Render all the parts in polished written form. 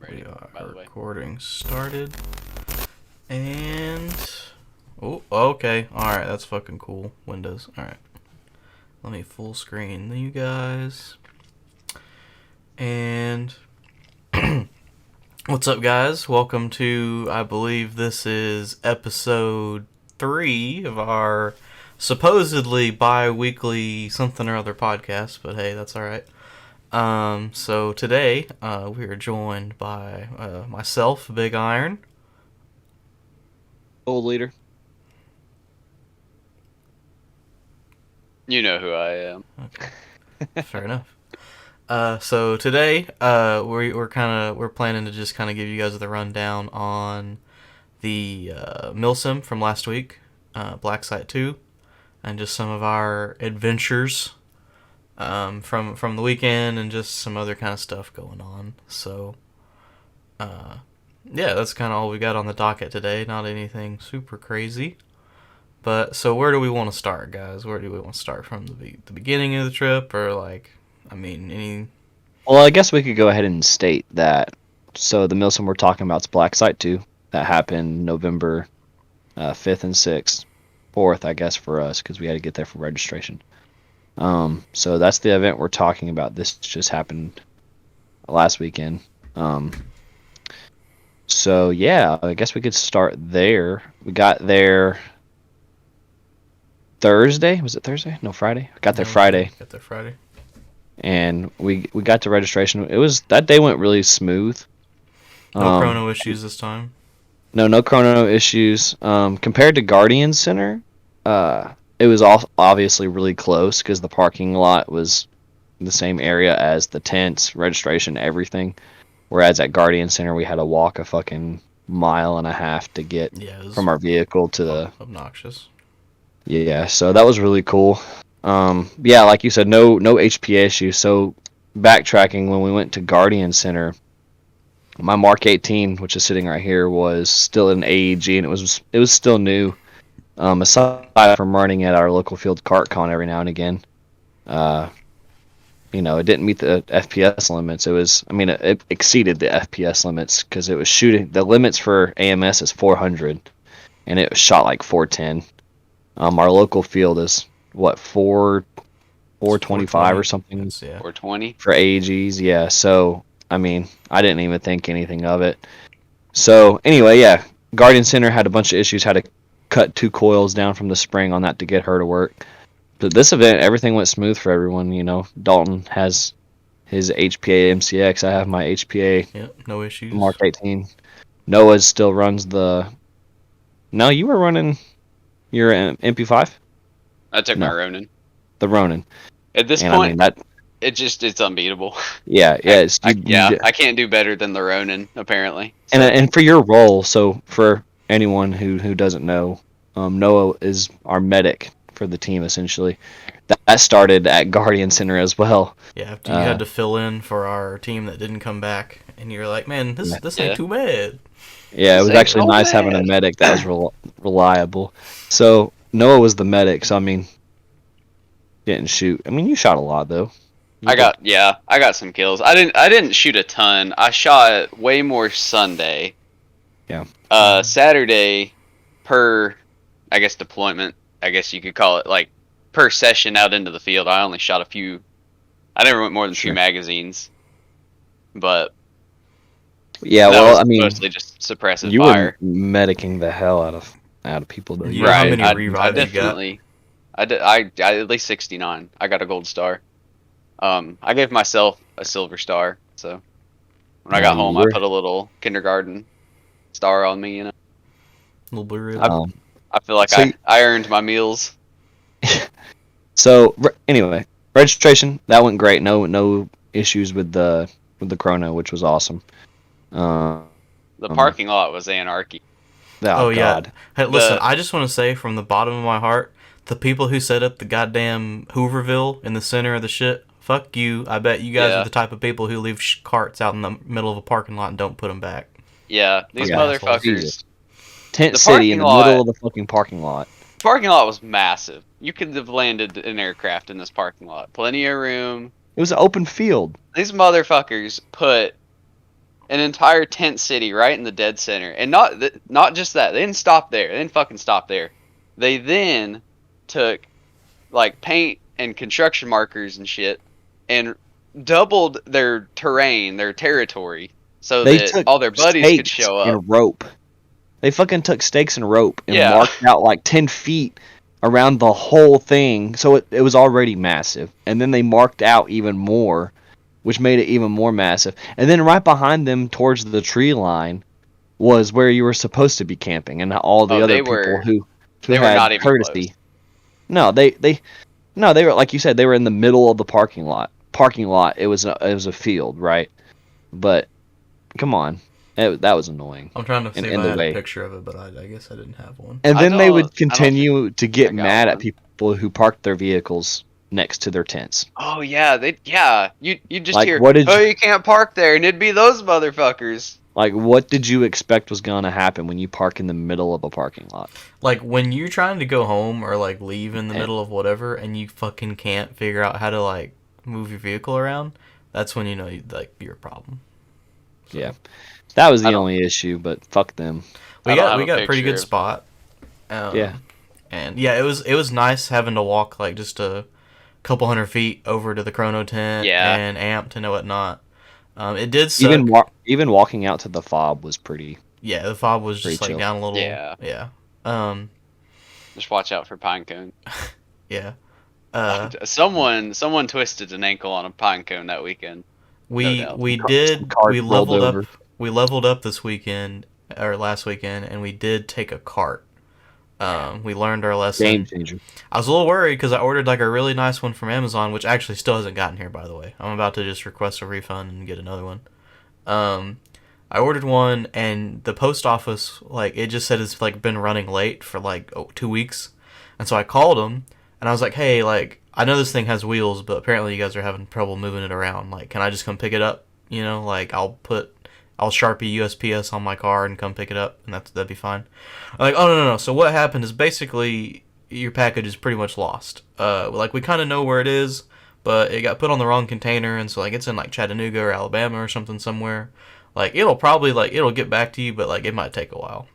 Alrighty, by the way. recording started. And oh, okay. Alright, that's fucking cool. Windows. Alright. Let me full screen you guys. And what's up, guys? Welcome to, I believe this is episode 3 of our supposedly bi-weekly something or other podcast, but hey, that's alright. So today, we are joined by myself, Big Iron. Old leader. You know who I am. Okay, fair enough. So today, we're planning to just kind of give you guys the rundown on the Milsim from last week, Blacksite 2, and just some of our adventures from the weekend and just some other kind of stuff going on. So, yeah, that's kind of all we got on the docket today. Not anything super crazy. But, so where do we want to start, guys? Where do we want to start? From the beginning of the trip? Or, any... Well, I guess we could go ahead and state that. So the Milsom we're talking about is Blacksite 2. That happened November 5th and 6th. 4th, I guess, for us, because we had to get there for registration. So that's the event we're talking about. This just happened last weekend. So yeah, I guess we could start there. We got there Thursday. Was it Thursday? No, Friday. Got there Friday. Got there Friday. And we got to registration. That day went really smooth. No chrono issues this time. No chrono issues. Compared to Guardian Center, it was obviously really close because the parking lot was the same area as the tents, registration, everything. Whereas at Guardian Center, we had to walk a fucking mile and a half to get from our vehicle to the... Obnoxious. Yeah, so that was really cool. Yeah, like you said, no HPA issues. So backtracking, when we went to Guardian Center, my Mark 18, which is sitting right here, was still in AEG, and it was still new. Aside from running at our local field CartCon every now and again, it didn't meet the FPS limits. It exceeded the FPS limits because it was shooting. The limits for AMS is 400, and it was shot like 410. Our local field is what 425 or something. Yeah. 420 for AEGs. Yeah, so I didn't even think anything of it. So anyway, yeah, Guardian Center had a bunch of issues. Had to cut 2 coils down from the spring on that to get her to work. But this event, everything went smooth for everyone. Dalton has his HPA MCX. I have my HPA. Yep, no issues. Mark 18. Noah still runs the... No, you were running your MP5? I took my Ronin. The Ronin. At this point, it's unbeatable. Yeah. I can't do better than the Ronin, apparently. So. And for your role, so for anyone who doesn't know, Noah is our medic for the team, essentially. That started at Guardian Center as well. Yeah, you had to fill in for our team that didn't come back, and you're like, man, this ain't too bad. Yeah, it was actually nice having a medic that was reliable. So Noah was the medic, so didn't shoot. You shot a lot though. I got some kills. I didn't shoot a ton. I shot way more Sunday. Yeah. Saturday, per, I guess, deployment, I guess you could call it, like, per session out into the field, I only shot a few. I never went more than 2 magazines. But yeah, mostly just suppressive you fire. were medicing the hell out of people though. You know how many revives you got? I at least 69. I got a gold star. I gave myself a silver star, so when I got home, I put a little kindergarten star on me, Little blue ribbon. I feel like I earned my meals. So anyway, registration that went great. No issues with the chrono, which was awesome. The parking lot was anarchy. Oh God. Yeah. Hey, listen, I just want to say from the bottom of my heart, the people who set up the goddamn Hooverville in the center of the shit, fuck you. I bet you guys are the type of people who leave carts out in the middle of a parking lot and don't put them back. Yeah, these motherfuckers. Tent City in the middle of the fucking parking lot. The parking lot was massive. You could have landed an aircraft in this parking lot. Plenty of room. It was an open field. These motherfuckers put an entire tent city right in the dead center, and not just that. They didn't stop there. They didn't fucking stop there. They then took like paint and construction markers and shit, and doubled their terrain, their territory, so They that took all their buddies could stakes show up. and rope. They fucking took stakes and rope and Yeah. marked out like 10 feet around the whole thing. So it was already massive. And then they marked out even more, which made it even more massive. And then right behind them towards the tree line was where you were supposed to be camping, and all the Oh, other they people were who they were had not even courtesy. close. No, they were, like you said, they were in the middle of the parking lot. It was a field, right? But come on, that was annoying. I'm trying to see if In I the had a way. picture of it, but I guess I didn't have one. And then they would I don't continue to think get I got mad at one. people who parked their vehicles next to their tents. Oh yeah. You just Like, hear, what did oh, you, you can't park there, and it'd be those motherfuckers. like what did you expect was gonna happen when you park in the middle of a parking lot? Like when you're trying to go home or like leave in the And- middle of whatever, and you fucking can't figure out how to like move your vehicle around, that's when you know like you're a problem. Yeah, that was I the don't- only issue. But fuck them. We I don't got have we a got a pretty picture good of- spot. Yeah. And yeah, it was nice having to walk like just a couple hundred feet over to the chrono tent Yeah. and amped and whatnot. It did suck. Even walking out to the fob was pretty. Yeah, the fob was just Pretty like chill. down a little. Yeah. Yeah. Um. Just watch out for pine cone. Yeah. Someone twisted an ankle on a pine cone that weekend. We doubt. we Some did cars we rolled leveled over. up we leveled up this weekend or last weekend, and we did take a cart. We learned our lesson. Game changer. I was a little worried because I ordered like a really nice one from Amazon, which actually still hasn't gotten here, by the way. I'm about to just request a refund and get another one. I ordered one, and the post office, like, it just said it's like been running late for like 2 weeks, and so I called them, and I was like, hey, like, I know this thing has wheels, but apparently you guys are having trouble moving it around. Like, can I just come pick it up? You know, like I'll Sharpie USPS on my car and come pick it up, and that'd be fine. I'm like, oh no. So what happened is basically your package is pretty much lost. Like we kind of know where it is, but it got put on the wrong container, and so like it's in like Chattanooga or Alabama or something somewhere. Like it'll probably like it'll get back to you, but like it might take a while.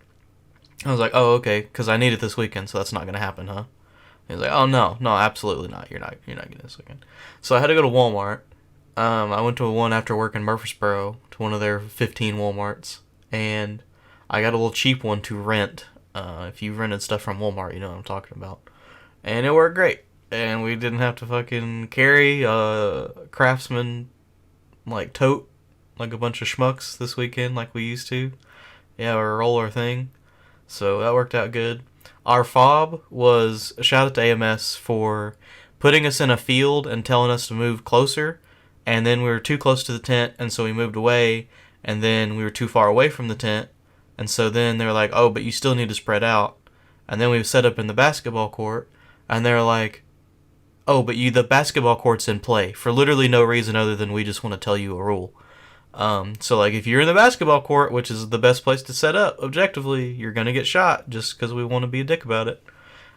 I was like, oh okay, because I need it this weekend, so that's not gonna happen, huh? He's like, oh no, absolutely not. You're not getting this weekend. So I had to go to Walmart. I went to one after work in Murfreesboro, to one of their 15 Walmarts, and I got a little cheap one to rent. If you rented stuff from Walmart, you know what I'm talking about. And it worked great. And we didn't have to fucking carry a Craftsman, like, tote, like a bunch of schmucks this weekend like we used to. Yeah, or a roller thing. So that worked out good. Our fob was a shout out to AMS for putting us in a field and telling us to move closer. And then we were too close to the tent, and so we moved away. And then we were too far away from the tent. And so then they were like, oh, but you still need to spread out. And then we set up in the basketball court. And they're like, oh, but the basketball court's in play for literally no reason other than we just want to tell you a rule. So like if you're in the basketball court, which is the best place to set up, objectively, you're going to get shot just because we want to be a dick about it.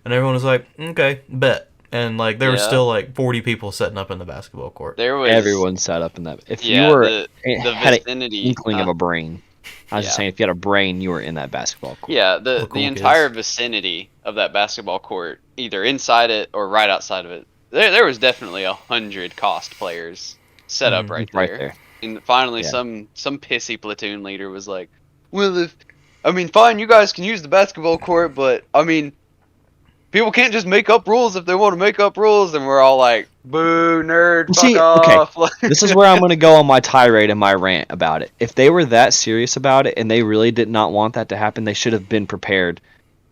And everyone was like, okay, bet. And like there were Yeah. still like 40 people setting up in the basketball court. There was Everyone sat up in that. If yeah, you were the had an vicinity inkling of a brain, I was just yeah. saying, if you had a brain, you were in that basketball court. Yeah, The the cool entire kids. vicinity of that basketball court, either inside it or right outside of it, there was definitely 100 cost players set up right there. Right there. And finally, Yeah. some pissy platoon leader was like, "Well, fine, you guys can use the basketball court, but I mean, people can't just make up rules if they want to make up rules." And we're all like, "Boo, nerd, fuck See, off!" This is where I'm going to go on my tirade and my rant about it. If they were that serious about it and they really did not want that to happen, they should have been prepared.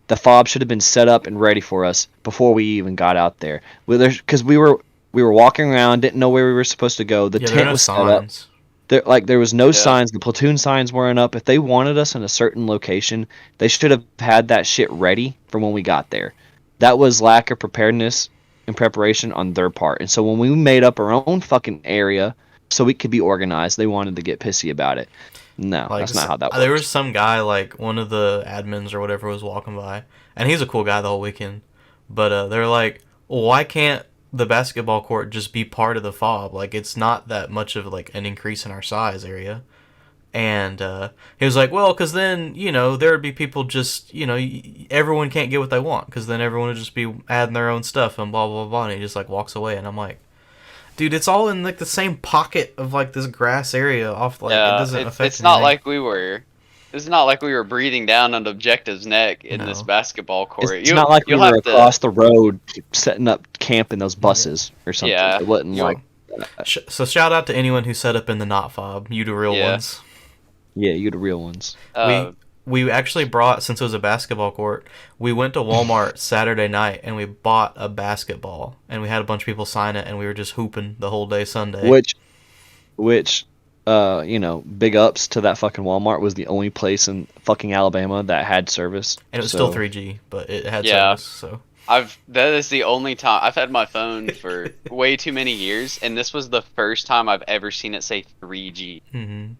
The fob should have been set up and ready for us before we even got out there. Because we were walking around, didn't know where we were supposed to go. The Yeah, there are tent no was set up. signs. There was no Yeah. signs. The platoon signs weren't up. If they wanted us in a certain location, they should have had that shit ready for when we got there. That was lack of preparedness and preparation on their part. And so when we made up our own fucking area so we could be organized, they wanted to get pissy about it. No, Like, that's not how that works. There was some guy, like one of the admins or whatever, was walking by, and he's a cool guy the whole weekend. But they're like, well, why can't the basketball court just be part of the fob? Like, it's not that much of like an increase in our size area. And he was like, well, because then, there would be people just, everyone can't get what they want, because then everyone would just be adding their own stuff and blah, blah, blah. And he just, like, walks away. And I'm like, dude, it's all in, like, the same pocket of, like, this grass area off, like, it Yeah, doesn't affect it's not anything. like we were. It's not like we were breathing down on Objective's neck in this No. basketball court. It's not like we You'll were have to. across the road setting up camp in those buses or something. Yeah, It wasn't you'll- like, So shout out to anyone who set up in the not fob. You the real Yeah. ones. yeah, you the real ones. We actually brought, since it was a basketball court, we went to Walmart Saturday night and we bought a basketball and we had a bunch of people sign it and we were just hooping the whole day Sunday. Which, big ups to that fucking Walmart was the only place in fucking Alabama that had service. And it was So, still 3G, but it had Yeah. service. So That is the only time I've had my phone for way too many years, and this was the first time I've ever seen it say 3G. hmm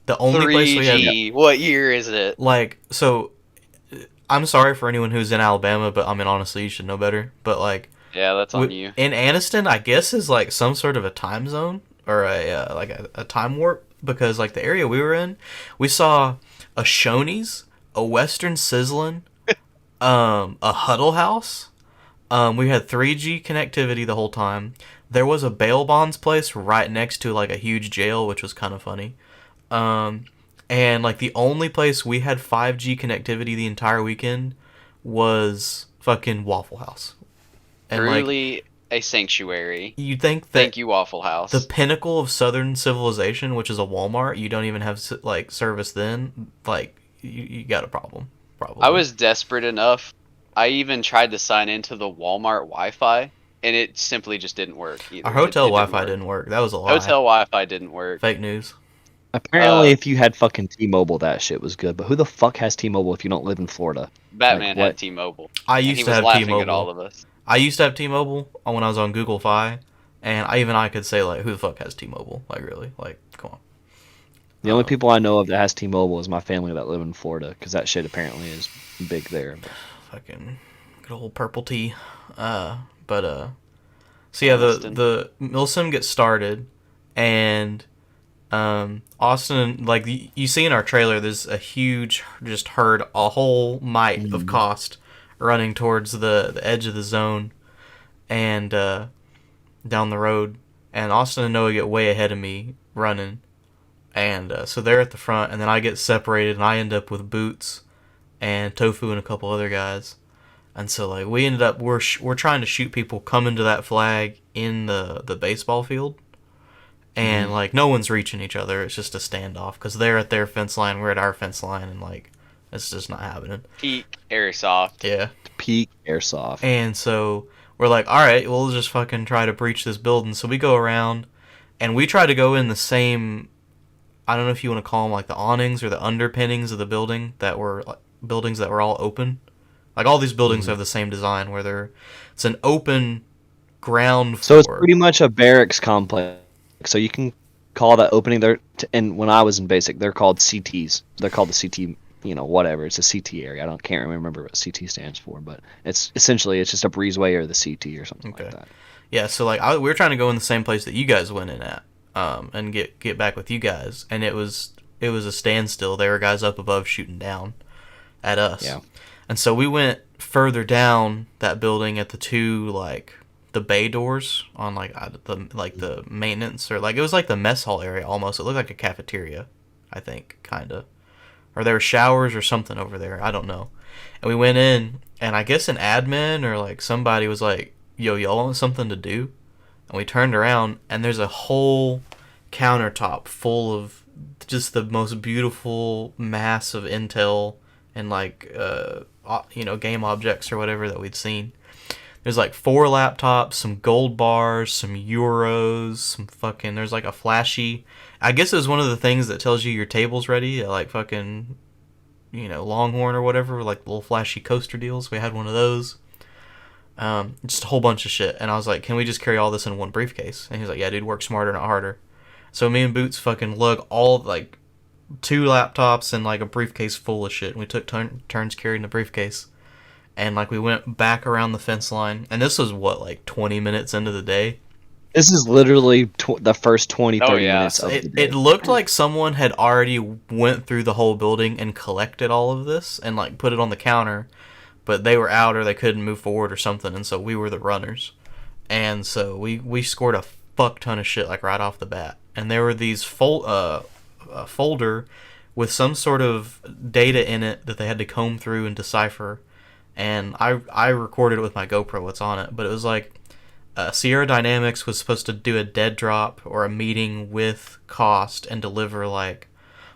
the only place we had, 3G. What year is it? like, so I'm sorry for anyone who's in Alabama, but I mean honestly, you should know better. But like Yeah, that's on you. in Anniston, I guess is like some sort of a time zone or a time warp, because like the area we were in, we saw a Shoney's, a Western Sizzlin', a Huddle House. We had 3G connectivity the whole time. There was a bail bonds place right next to like a huge jail, which was kind of funny. And like the only place we had 5G connectivity the entire weekend was fucking Waffle House. And like Truly a sanctuary. you'd think that Thank you, Waffle House. the pinnacle of Southern civilization, which is a Walmart, you don't even have like service then. Like you got a problem. Probably. I was desperate enough. I even tried to sign into the Walmart Wi-Fi, and it simply just didn't work. Either. Our hotel It Wi-Fi work. didn't work. That was a lie. Hotel Wi-Fi didn't work. Fake news. apparently, if you had fucking T-Mobile, that shit was good. But who the fuck has T-Mobile if you don't live in Florida? Batman what? had T-Mobile. I And used he to was have laughing T-Mobile. at all of us. I used to have T-Mobile when I was on Google Fi, and I could say like, who the fuck has T-Mobile? Like really? Like come on. The only people I know of that has T-Mobile is my family that live in Florida, because that shit apparently is big there. Fucking good old purple tea. So yeah, the Milsim gets started, and Austin, like you see in our trailer, there's a huge just herd, a whole might of cost running towards the edge of the zone, and down the road, and Austin and Noah get way ahead of me running, and so they're at the front, and then I get separated, and I end up with Boots and Tofu and a couple other guys. And so like we ended up we're trying to shoot people coming to that flag in the baseball field, and like no one's reaching each other. It's just a standoff because they're at their fence line, we're at our fence line, and like it's just not happening. Peak Airsoft. Yeah. Peak airsoft. And so we're like, all right, we'll just fucking try to breach this building. So we go around, and we try to go in the same. I don't know if you want to call them like the awnings or the underpinnings of the building that were like, buildings that were all open. Like all these buildings have the same design where it's an open ground So it's floor. pretty much a barracks complex. So you can call that opening there. And when I was in basic, they're called CTs. They're called the CT. Whatever. It's a CT area. Can't remember what CT stands for, but it's essentially just a breezeway or the CT or something Okay. like that. Yeah, so like we were trying to go in the same place that you guys went in at, and get back with you guys, and it was a standstill. There were guys up above shooting down at us. Yeah. And so we went further down that building at the two like the bay doors on like the maintenance, or like it was like the mess hall area almost. It looked like a cafeteria, I think, kinda. Or there were showers or something over there. I don't know. And we went in, and I guess an admin or like somebody was like, "Yo, y'all want something to do?" And we turned around, and there's a whole countertop full of just the most beautiful mass of intel and like game objects or whatever that we'd seen. There's like 4 laptops, some gold bars, some euros, some fucking. There's like a flashy. I guess it was one of the things that tells you your table's ready. Like fucking, Longhorn or whatever, like little flashy coaster deals. We had one of those. Just a whole bunch of shit. And I was like, "Can we just carry all this in one briefcase?" And he was like, "Yeah, dude, work smarter, not harder." So me and Boots fucking lug all like 2 laptops and like a briefcase full of shit, and we took turns carrying the briefcase, and like we went back around the fence line, and this was what, like 20 minutes into the day, This is literally the first 20, Oh 30 yeah. minutes of the It day. looked like someone had already went through the whole building and collected all of this and like put it on the counter, but they were out or they couldn't move forward or something, and so we were the runners. And so we scored a fuck ton of shit like right off the bat. And there were these a folder with some sort of data in it that they had to comb through and decipher. And I recorded it with my GoPro. What's on it? But it was like Sierra Dynamics was supposed to do a dead drop or a meeting with Cost and deliver like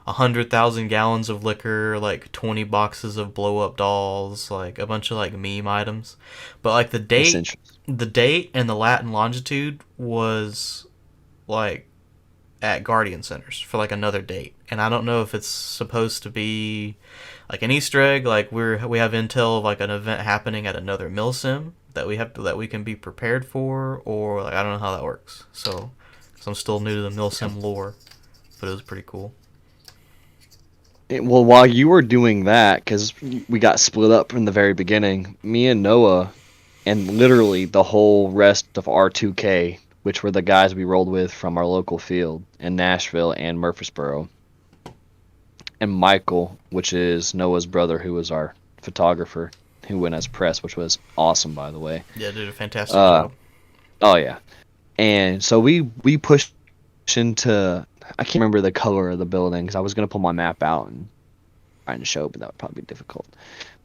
100,000 gallons of liquor, like 20 boxes of blow up dolls, like a bunch of like meme items. But like That's interesting. the date and the Latin longitude was like at Guardian Centers for like another date, and I don't know if it's supposed to be like an Easter egg, like we have intel of like an event happening at another milsim that we can be prepared for, or like I don't know how that works. So, I'm still new to the milsim lore, but it was pretty cool. Well, while you were doing that, because we got split up from the very beginning, me and Noah, and literally the whole rest of R2K, which were the guys we rolled with from our local field in Nashville and Murfreesboro, and Michael, which is Noah's brother, who was our photographer, who went as press, which was awesome, by the way. Yeah, did a fantastic Uh, job. oh yeah. And so we pushed into, I can't remember the color of the building because I was gonna pull my map out and trying to show, but that would probably be difficult.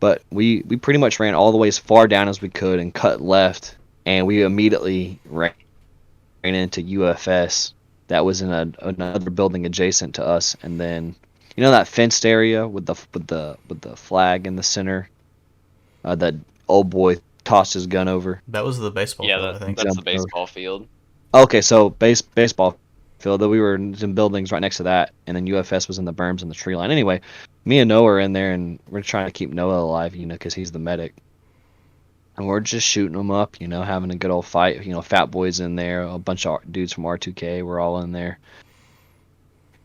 But we pretty much ran all the way as far down as we could and cut left, and we immediately ran into UFS that was in another building adjacent to us, and then you know that fenced area with the flag in the center, that old boy tossed his gun over, That was the baseball Yeah, field, I think. that's the jumped over. baseball field. Okay, so baseball field. That we were in buildings right next to that, and then UFS was in the berms and the tree line. Anyway, me and Noah are in there, and we're trying to keep Noah alive, because he's the medic. And we're just shooting them up, having a good old fight. Fat Boy's in there, a bunch of dudes from R2K. We're all in there.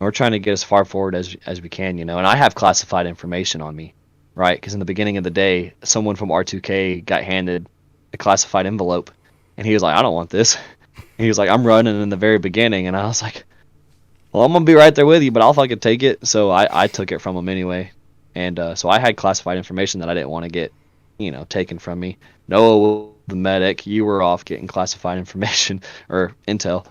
And we're trying to get as far forward as we can, And I have classified information on me, right? Because in the beginning of the day, someone from R2K got handed a classified envelope, and he was like, "I don't want this." And he was like, "I'm running in the very beginning," and I was like, "Well, I'm gonna be right there with you, but I'll fucking take it." So I took it from him anyway, and so I had classified information that I didn't want to get, taken from me. Noah, the medic, you were off getting classified information or intel.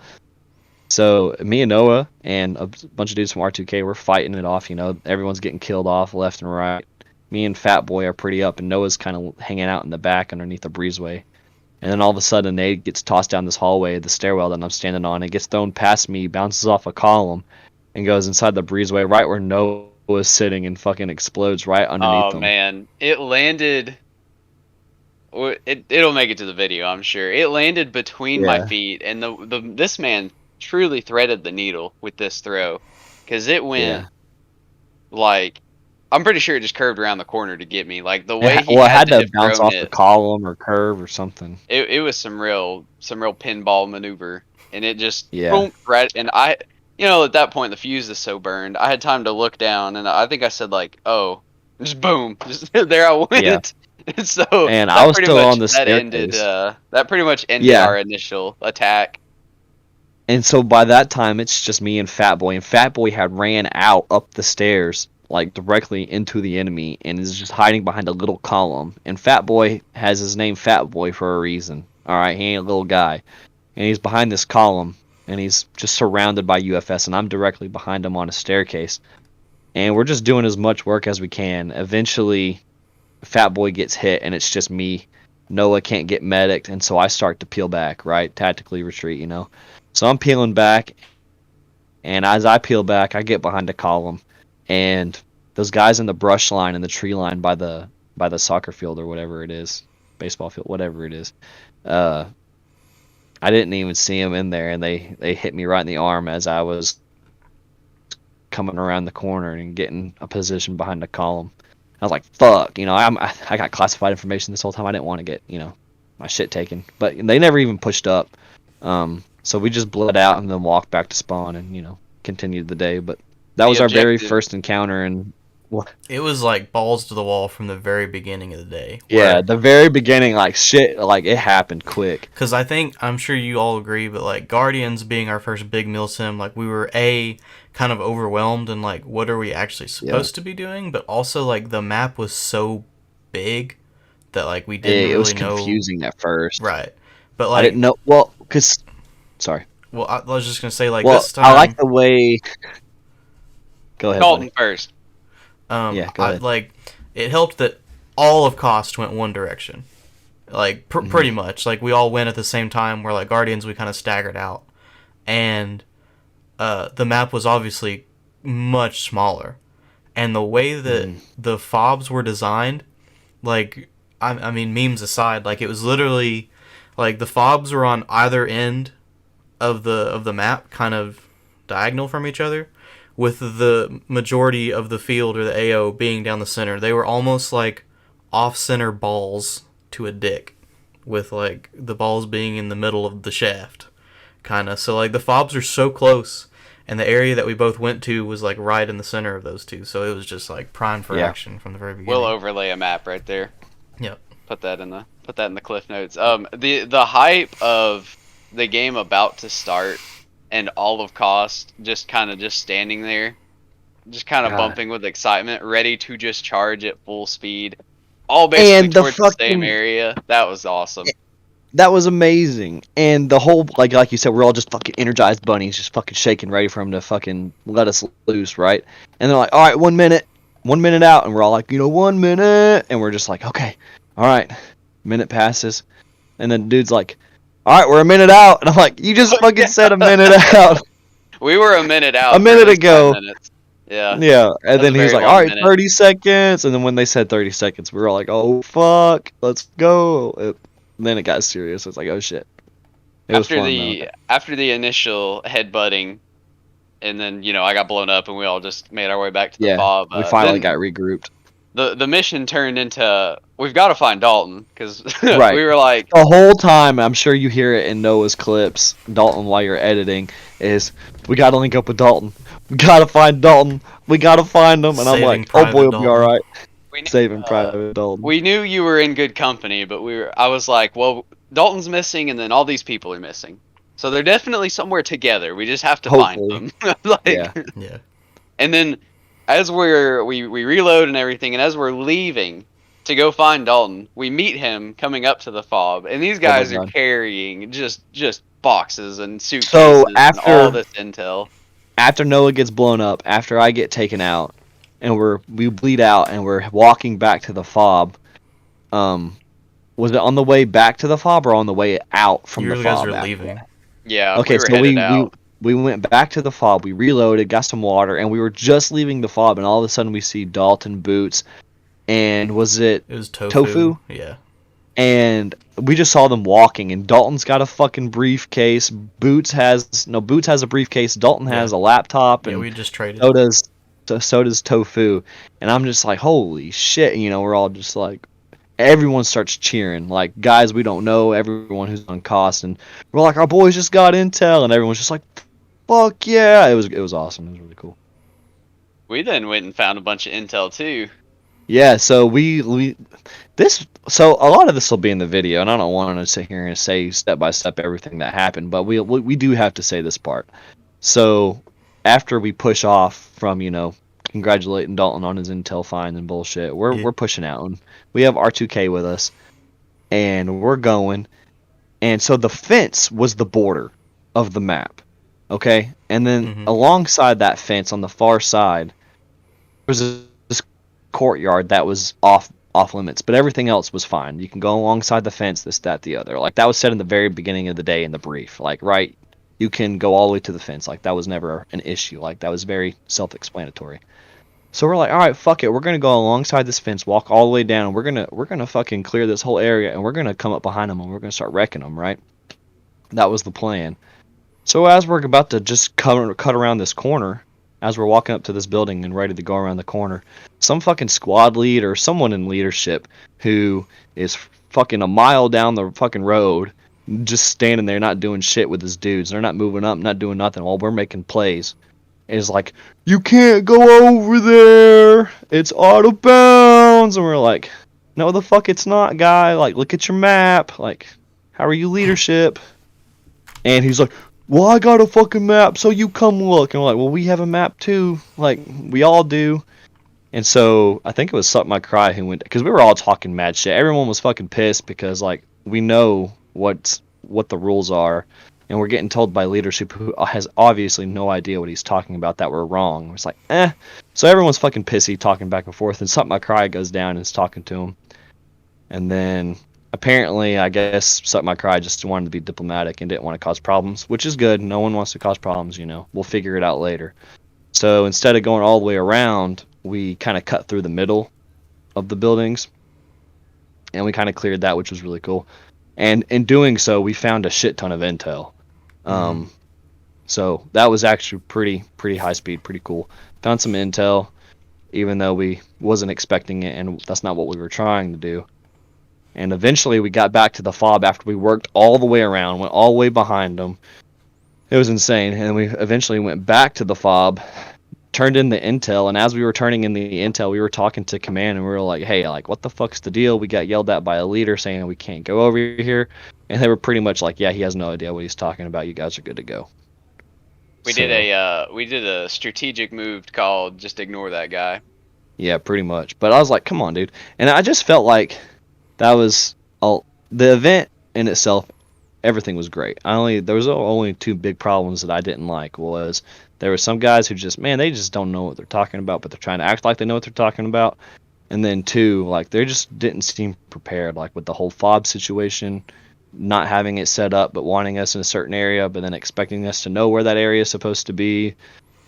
So me and Noah and a bunch of dudes from R2K were fighting it off. Everyone's getting killed off left and right. Me and Fat Boy are pretty up, and Noah's kind of hanging out in the back underneath the breezeway. And then all of a sudden, Nate gets tossed down this hallway, the stairwell that I'm standing on. It gets thrown past me, bounces off a column, and goes inside the breezeway right where Noah was sitting, and fucking explodes right underneath Oh him. man, it landed. It'll make it to the video, I'm sure. It landed between my Yeah. feet, and this man truly threaded the needle with this throw, because it went Yeah. like, I'm pretty sure it just curved around the corner to get me. Like the way he Well, it had had to to have bounce thrown off the it, column or curve or something. it was some real pinball maneuver, and it just Yeah. boom right. And at that point the fuse is so burned. I had time to look down, and I think I said like, "Oh," just boom, just there I went. Yeah. And so And I was still on the that ended. staircase. That pretty much ended Yeah. our initial attack. And so by that time, it's just me and Fat Boy. And Fat Boy had ran out up the stairs, like directly into the enemy, and is just hiding behind a little column. And Fat Boy has his name Fat Boy for a reason. All right, he ain't a little guy. And he's behind this column, and he's just surrounded by UFS, and I'm directly behind him on a staircase. And we're just doing as much work as we can. Eventually, Fat Boy gets hit, and it's just me. Noah can't get medicked, and so I start to peel back, right? Tactically retreat. So I'm peeling back, and as I peel back, I get behind a column, and those guys in the brush line and the tree line by the soccer field or whatever it is, baseball field, whatever it is, I didn't even see them in there, and they hit me right in the arm as I was coming around the corner and getting a position behind the column. I was like, "Fuck," I got classified information this whole time. I didn't want to get my shit taken, but they never even pushed up. So we just bled out and then walked back to spawn and continued the day. But that was The our very objective- first encounter, and What? It was like balls to the wall from the very beginning of the day. Yeah, Where, the very beginning, like shit, like it happened quick. because I'm sure you all agree, but like Guardians being our first big meal sim, like we were kind of overwhelmed and like what are we actually Yeah, supposed to be doing? But also like the map was so big that like we didn't it was really know. confusing at first. Right. But I didn't like, know. Well, cause sorry. well, I was just gonna say like Well, this I like time, the way. Go ahead, buddy. Dalton first. Yeah, go ahead. like it helped that all of cost went one direction. Like Hmm. pretty much, like we all went at the same time. Where like Guardians, we kind of staggered out, and the map was obviously much smaller, and the way that Hmm. the fobs were designed, like I mean memes aside, like it was literally like the fobs were on either end of the map, kind of diagonal from each other, with the majority of the field or the AO being down the center. They were almost like off center balls to a dick, with like the balls being in the middle of the shaft, kind of. So like the fobs are so close, and the area that we both went to was like right in the center of those two. So it was just like prime for Yeah. action from the very We'll beginning. overlay a map right there. Yep. Put that in the cliff notes. The hype of the game about to start and all of cost just kind of just standing there, just kind of God. bumping with excitement, ready to just charge at full speed, all basically And the towards the same fucking area. That was awesome. that was amazing. And the whole like you said, we're all just fucking energized bunnies, just fucking shaking, ready for him to fucking let us loose, right? And they're like, all right, 1 minute out, and we're all like, 1 minute, and we're just like, okay, all right. Minute passes, and then dude's like, all right, we're a minute out, and I'm like, you just fucking said a minute out We were a minute a out for at minute least 5 ago. minutes. Yeah, Yeah, and that's a then he's very like, all long right, minute. 30 seconds. And then when they said 30 seconds, we were all like, oh, fuck, let's go. Then it got serious. It's like, oh, shit. It was fun, though. After the initial headbutting, and then I got blown up, and we all just made our way back to the Yeah, fob. we finally Then got regrouped. the mission turned into we've got to find Dalton because Right. we were like, The whole time, I'm sure you hear it in Noah's clips, Dalton, while you're editing, is, we got to link up with Dalton. We got to find Dalton. We got to find him. And I'm Saving like, oh, boy, Private it'll be all Dalton. right. we knew, Saving Private Dalton. we knew you were in good company, but I was like, well, Dalton's missing, and then all these people are missing, so they're definitely somewhere together. We just have to Hopefully. find them. Like, Yeah. Yeah. and then as we reload and everything, and as we're leaving to go find Dalton, we meet him coming up to the fob, and these Oh, my guys are God. carrying just boxes and suitcases So and all this intel. after Noah gets blown up, after I get taken out, and we bleed out, and we're walking back to the fob. Was it on the way back to the fob or on the way out from the You guys fob? are After leaving. Yeah, Okay, we were so headed out. we went back to the fob. We reloaded, got some water, and we were just leaving the fob, and all of a sudden we see Dalton, Boots, and was it It was tofu. Tofu? Yeah. And we just saw them walking, and Dalton's got a fucking briefcase. Boots has a briefcase. Dalton has Yeah. a laptop, Yeah, and we just traded. so does Tofu. And I'm just like, holy shit! We're all just like, everyone starts cheering, like guys we don't know, everyone who's on cost, and we're like, our boys just got intel, and everyone's just like, fuck yeah! It was awesome. It was really cool. We then went and found a bunch of intel too. Yeah, so so a lot of this will be in the video, and I don't want to sit here and say step by step everything that happened, but we do have to say this part. So after we push off from congratulating Dalton on his intel find and bullshit, we're Yeah. we're pushing out, and we have R2K with us, and we're going, and so the fence was the border of the map, okay, and then Mhm. alongside that fence on the far side was this courtyard that was off limits, but everything else was fine. You can go alongside the fence, this, that, the other. Like that was said in the very beginning of the day in the brief. Like, right, you can go all the way to the fence. Like that was never an issue. Like that was very self-explanatory. So we're like, all right, fuck it. We're gonna go alongside this fence, walk all the way down. We're gonna fucking clear this whole area, and we're gonna come up behind them, and we're gonna start wrecking them. Right? That was the plan. So as we're about to just cut around this corner, as we're walking up to this building and ready to go around the corner, some fucking squad lead or someone in leadership who is fucking a mile down the fucking road, just standing there not doing shit with his dudes. They're not moving up, not doing nothing while we're making plays. is like, you can't go over there. It's out of bounds. And we're like, no, the fuck it's not, guy. Like, look at your map. Like, how are you leadership? And he's like, well, I got a fucking map, so you come look. And we're like, well, we have a map too. Like, we all do. And so I think it was Suck My Cry who went, because we were all talking mad shit. Everyone was fucking pissed because, like, we know what the rules are. And we're getting told by leadership who has obviously no idea what he's talking about that we're wrong. It's like, eh. So everyone's fucking pissy talking back and forth. And Suck My Cry goes down and is talking to him. And then apparently, I guess Suck My Cry just wanted to be diplomatic and didn't want to cause problems, which is good. No one wants to cause problems, you know. We'll figure it out later. So instead of going all the way around, we kind of cut through the middle of the buildings. And we kind of cleared that, which was really cool. And in doing so, we found a shit ton of intel. So that was actually pretty high speed, pretty cool. Found some intel, even though we wasn't expecting it, and that's not what we were trying to do. And eventually we got back to the fob after we worked all the way around, went all the way behind them. It was insane. And we eventually went back to the fob, turned in the intel, and as we were turning in the intel, we were talking to command, and we were like, hey, like, what the fuck's the deal? We got yelled at by a leader saying we can't go over here. And they were pretty much like, yeah, he has no idea what he's talking about. You guys are good to go. We did a strategic move called just ignore that guy. Yeah, pretty much. But I was like, come on, dude. And I just felt like that was all the event in itself. Everything was great. There was only two big problems that I didn't like. Was there were some guys who they just don't know what they're talking about, but they're trying to act like they know what they're talking about. And then two, like, they just didn't seem prepared, like with the whole fob situation, not having it set up, but wanting us in a certain area, but then expecting us to know where that area is supposed to be.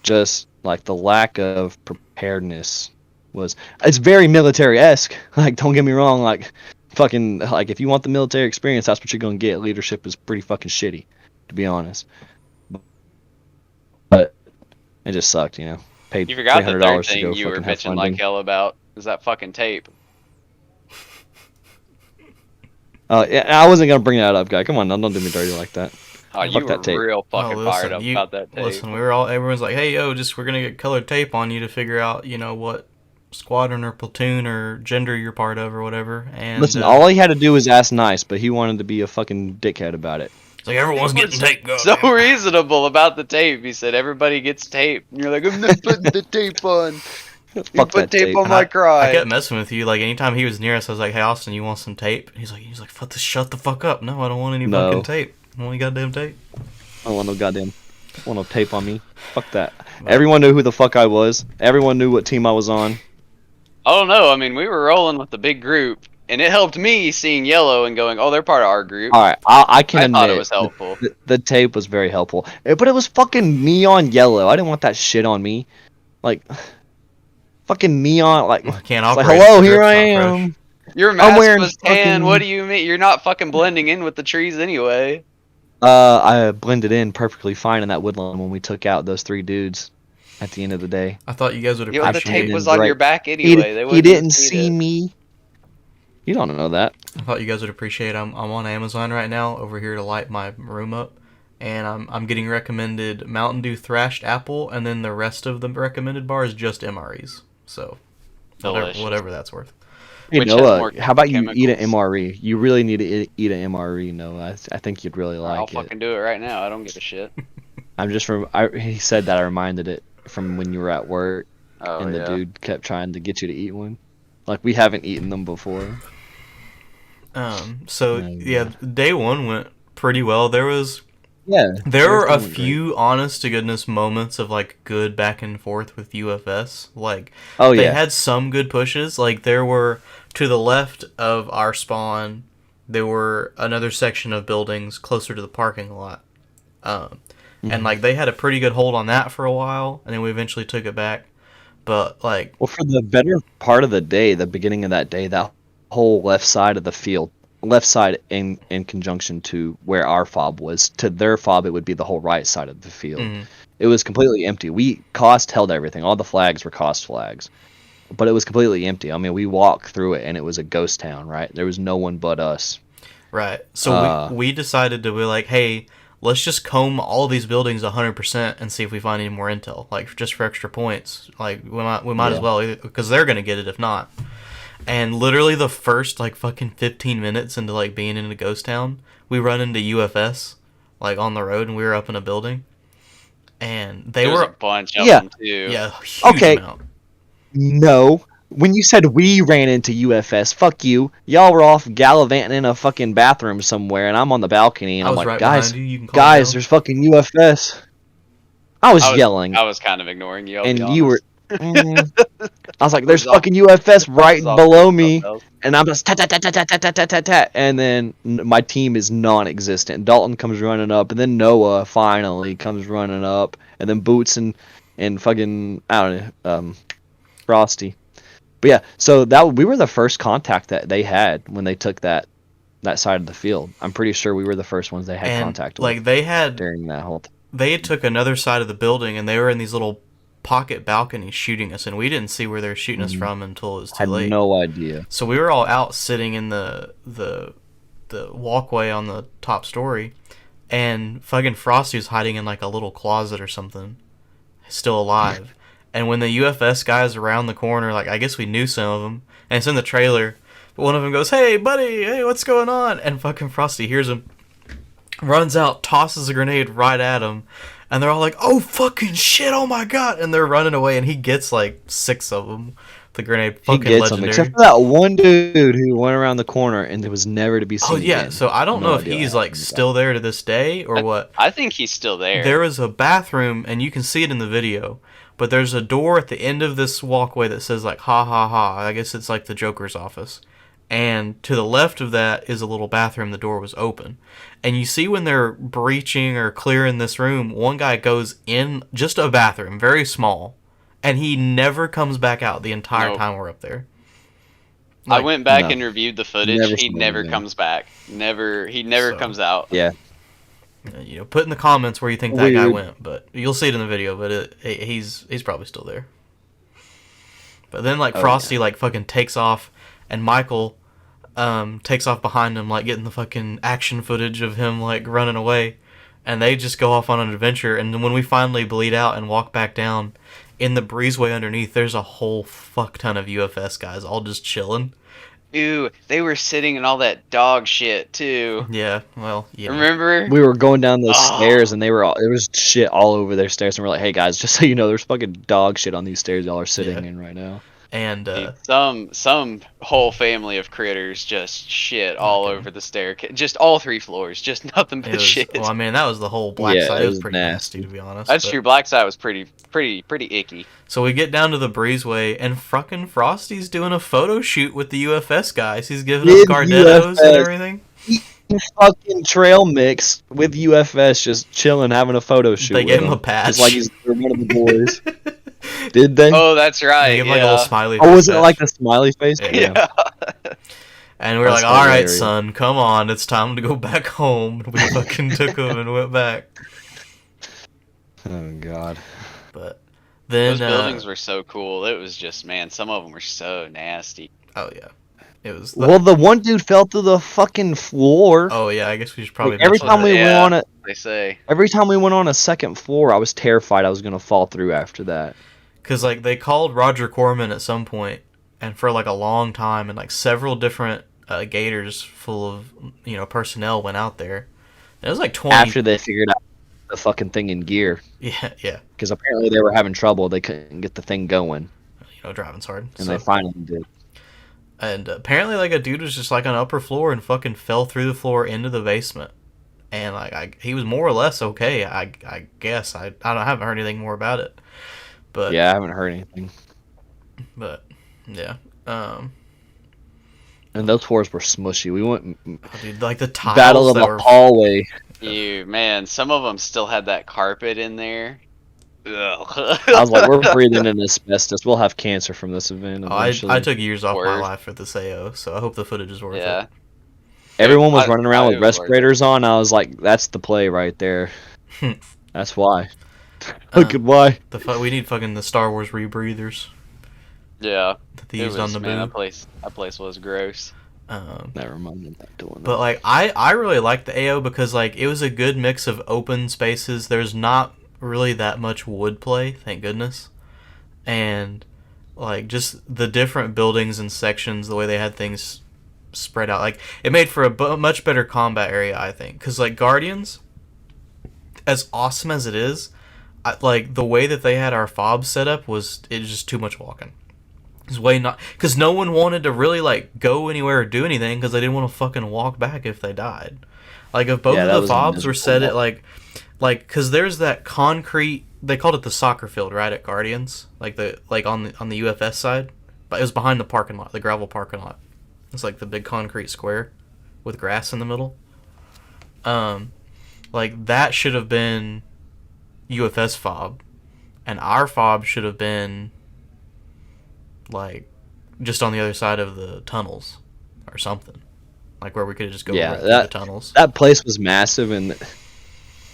Just like the lack of preparedness it's very military-esque. Like, don't get me wrong, like, fucking, like, if you want the military experience, that's what you're gonna get. Leadership is pretty fucking shitty, to be honest. But it just sucked, you know. Paid You forgot the $300 third to thing go you were fucking have bitching fun. like hell about is that fucking tape. Yeah, I wasn't gonna bring that up, guy. Come on, don't do me dirty like that. Oh, Fuck you were that tape. real fucking fired up about that tape. Listen, everyone's like, hey, yo, we're gonna get colored tape on you to figure out, you know, what squadron or platoon or gender you're part of or whatever. And Listen, all he had to do was ask nice, but he wanted to be a fucking dickhead about it. it's like everyone's getting tape. So reasonable about the tape. He said everybody gets tape. And you're like, I'm not putting the tape on. You Fuck put that tape. on my cry. I kept messing with you. Like, anytime he was near us, I was like, hey, Austin, you want some tape? And he's like, shut the fuck up. No, I don't want any fucking tape. I don't want any goddamn tape. I don't want no tape on me. Fuck that. Everyone knew who the fuck I was. Everyone knew what team I was on. I don't know. I mean, we were rolling with the big group, and it helped me seeing yellow and going, oh, they're part of our group. All right, I can admit thought it was helpful. The tape was very helpful, but it was fucking neon yellow. I didn't want that shit on me. Like, fucking neon. Like, I can't like, operate. hello, here I am. Your mask wearing was tan. fucking- What do you mean? You're not fucking blending in with the trees anyway. I blended in perfectly fine in that woodland when we took out those three dudes at the end of the day. I thought you guys would You know, the appreciate tape it. was on Right. your back anyway. He didn't see me. You don't know that. I thought you guys would appreciate. I'm on Amazon right now over here to light my room up, and I'm getting recommended Mountain Dew Thrashed Apple, and then the rest of the recommended bar is just MREs. So Delicious. whatever that's worth. Hey, Which has Noah, more how about you eat an chemicals. MRE? You really need to eat an MRE, Noah. I think you'd really I'll like it. fucking do it right now. I don't give a shit. He said that I reminded it from when you were at work, Oh, and the yeah. dude kept trying to get you to eat one. Like, we haven't eaten them before. So No, yeah, day one went pretty well. There were a everything went few honest to goodness moments of like good back and forth with UFS. Like, Oh, they yeah. had some good pushes. Like, there were to the left of our spawn, there were another section of buildings closer to the parking lot. And like they had a pretty good hold on that for a while, and then we eventually took it back. But like, Well, for the better part of the day, the beginning of that day, that whole left side of the field, left side in conjunction to where our fob was, to their fob, it would be the whole right side of the field. It was completely empty. Cost held everything. All the flags were cost flags. But it was completely empty. I mean, we walked through it, and it was a ghost town, right? There was no one but us. right. So we decided to be like, hey, let's just comb all these buildings 100% and see if we find any more intel, like just for extra points. Like we might as well, because they're gonna get it if not. And literally the first like fucking 15 minutes into like being in a ghost town, we run into UFS like on the road, and we were up in a building, and they There was were a bunch of Yeah. them too. yeah, huge Okay. amount. No. When you said we ran into UFS, fuck you. Y'all were off gallivanting in a fucking bathroom somewhere, and I'm on the balcony, and I I'm was like, right guys, behind you. You can calm guys, down. there's fucking UFS. I was yelling, I was kind of ignoring you. I'll be and honest. you were. Mm, I was like, I "There's was off- fucking UFS I right was off below doing me," something else. and I'm just tat tat tat tat tat tat tat tat tat, and then my team is non-existent. Dalton comes running up, and then Noah finally comes running up, and then Boots and fucking I don't know, Frosty. But yeah, so that we were the first contact that they had when they took that side of the field. I'm pretty sure we were the first ones they had And contact with like they during that whole time. took another side of the building, and they were in these little pocket balconies shooting us, and we didn't see where they were shooting us from until it was too Had late. no idea. So we were all out sitting in the walkway on the top story, and fucking Frosty was hiding in like a little closet or something, still alive. And when the UFS guys around the corner, like I guess we knew some of them, and it's in the trailer. But one of them goes, "Hey, buddy, hey, what's going on?" And fucking Frosty hears him, runs out, tosses a grenade right at him, and they're all like, "Oh fucking shit! Oh my god!" And they're running away, and he gets like 6 of them. The grenade, He fucking gets them, legendary. except for that one dude who went around the corner and was never to be seen Oh yeah, again. so I don't No know if idea what he's happened like with that. still there to this day or what. I think he's still there. There is a bathroom, and you can see it in the video, but there's a door at the end of this walkway that says like "ha ha ha." I guess it's like the Joker's office. And to the left of that is a little bathroom. The door was open, and you see when they're breaching or clearing this room, one guy goes in just a bathroom, very small, and he never comes back out the entire Nope. time we're up there. I Like, went back no. and reviewed the footage. Never He seen him never again. comes back. He never So- comes out. Yeah. Put in the comments where you think that guy Weird. went, but you'll see it in the video. But he's probably still there. But then like Oh, Frosty like fucking takes off, and Michael takes off behind him, like getting the fucking action footage of him like running away, and they just go off on an adventure. And then when we finally bleed out and walk back down in the breezeway underneath, there's a whole fuck ton of UFS guys all just chilling. Ew, they were sitting in all that dog shit too. Yeah, well, yeah. Remember? We were going down those Oh. stairs and there was shit all over their stairs, and we're like, "Hey guys, just so you know, there's fucking dog shit on these stairs y'all are sitting Yeah. in right now." And Dude, some whole family of critters just shit all over the staircase. Just all 3 floors. Just nothing it but was, shit. well, I mean, that was the whole black Yeah, side. it It was was pretty nasty, nasty. to be honest. That's but- true. Blacksite was pretty icky. So we get down to the breezeway, and fucking Frosty's doing a photo shoot with the UFS guys. He's giving With them Gardettos and UFS. everything. Fucking trail mix with UFS just chilling, having a photo shoot. They with gave him a patch. Just like he's one of the boys. Did they? Oh, that's right. They give yeah. like a little smiley. Oh, was face it like patch. the smiley face? Yeah. yeah. And we were That's like, "All right, hilarious. son, come on, it's time to go back home." And we fucking took him and went back. Oh god. But then, Those buildings were so cool. It was just, man, some of them were so nasty. oh yeah, it was. Well, the one dude fell through the fucking floor. Oh yeah, I guess we should probably Like, every mention time that. we went Yeah. on it, They say. every time we went on a second floor, I was terrified I was gonna fall through after that. Because, like, they called Roger Corman at some point, and for, like, a long time, and, like, several different gators full of, personnel went out there. And it was, like, 20... After they figured out the fucking thing in gear, Yeah, because apparently they were having trouble. They couldn't get the thing going, driving's hard. and So- they finally did. And apparently, like, a dude was just, like, on upper floor and fucking fell through the floor into the basement. And, like, he was more or less okay, I guess. I haven't heard anything more about it. But, Yeah, I haven't heard anything. But, yeah. And those floors were smushy. We went Dude, like, the tiles battle of that the were... hallway. Man, some of them still had that carpet in there. Ugh. I was like, we're breathing in asbestos. We'll have cancer from this event Oh, I eventually. took years off my Worse. life for this AO, so I hope the footage is worth yeah. it. Everyone was I- running around I with was worried. respirators on. I was like, that's the play right there. That's why. Uh, Look at why. We need fucking the Star Wars rebreathers Yeah. that they It used on was, the man, boob. that place was gross. Never mind, I'm not doing But that. like I really liked the AO because like it was a good mix of open spaces. There's not really that much wood play, thank goodness. And like just the different buildings and sections, the way they had things spread out, like it made for a much better combat area, I think. Because like Guardians, as awesome as it is, like the way that they had our fobs set up was just too much walking. It's way not because no one wanted to really like go anywhere or do anything because they didn't want to fucking walk back if they died. Like if both Yeah, of that the was a fobs were set at miserable like because there's that concrete, they called it the soccer field, right, at Guardians, like the like on the UFS side, but it was behind the parking lot, the gravel parking lot. It's like the big concrete square with grass in the middle. Um, like that should have been UFS fob, and our fob should have been like just on the other side of the tunnels or something, like where we could just go Yeah, right through the tunnels. that place was massive, and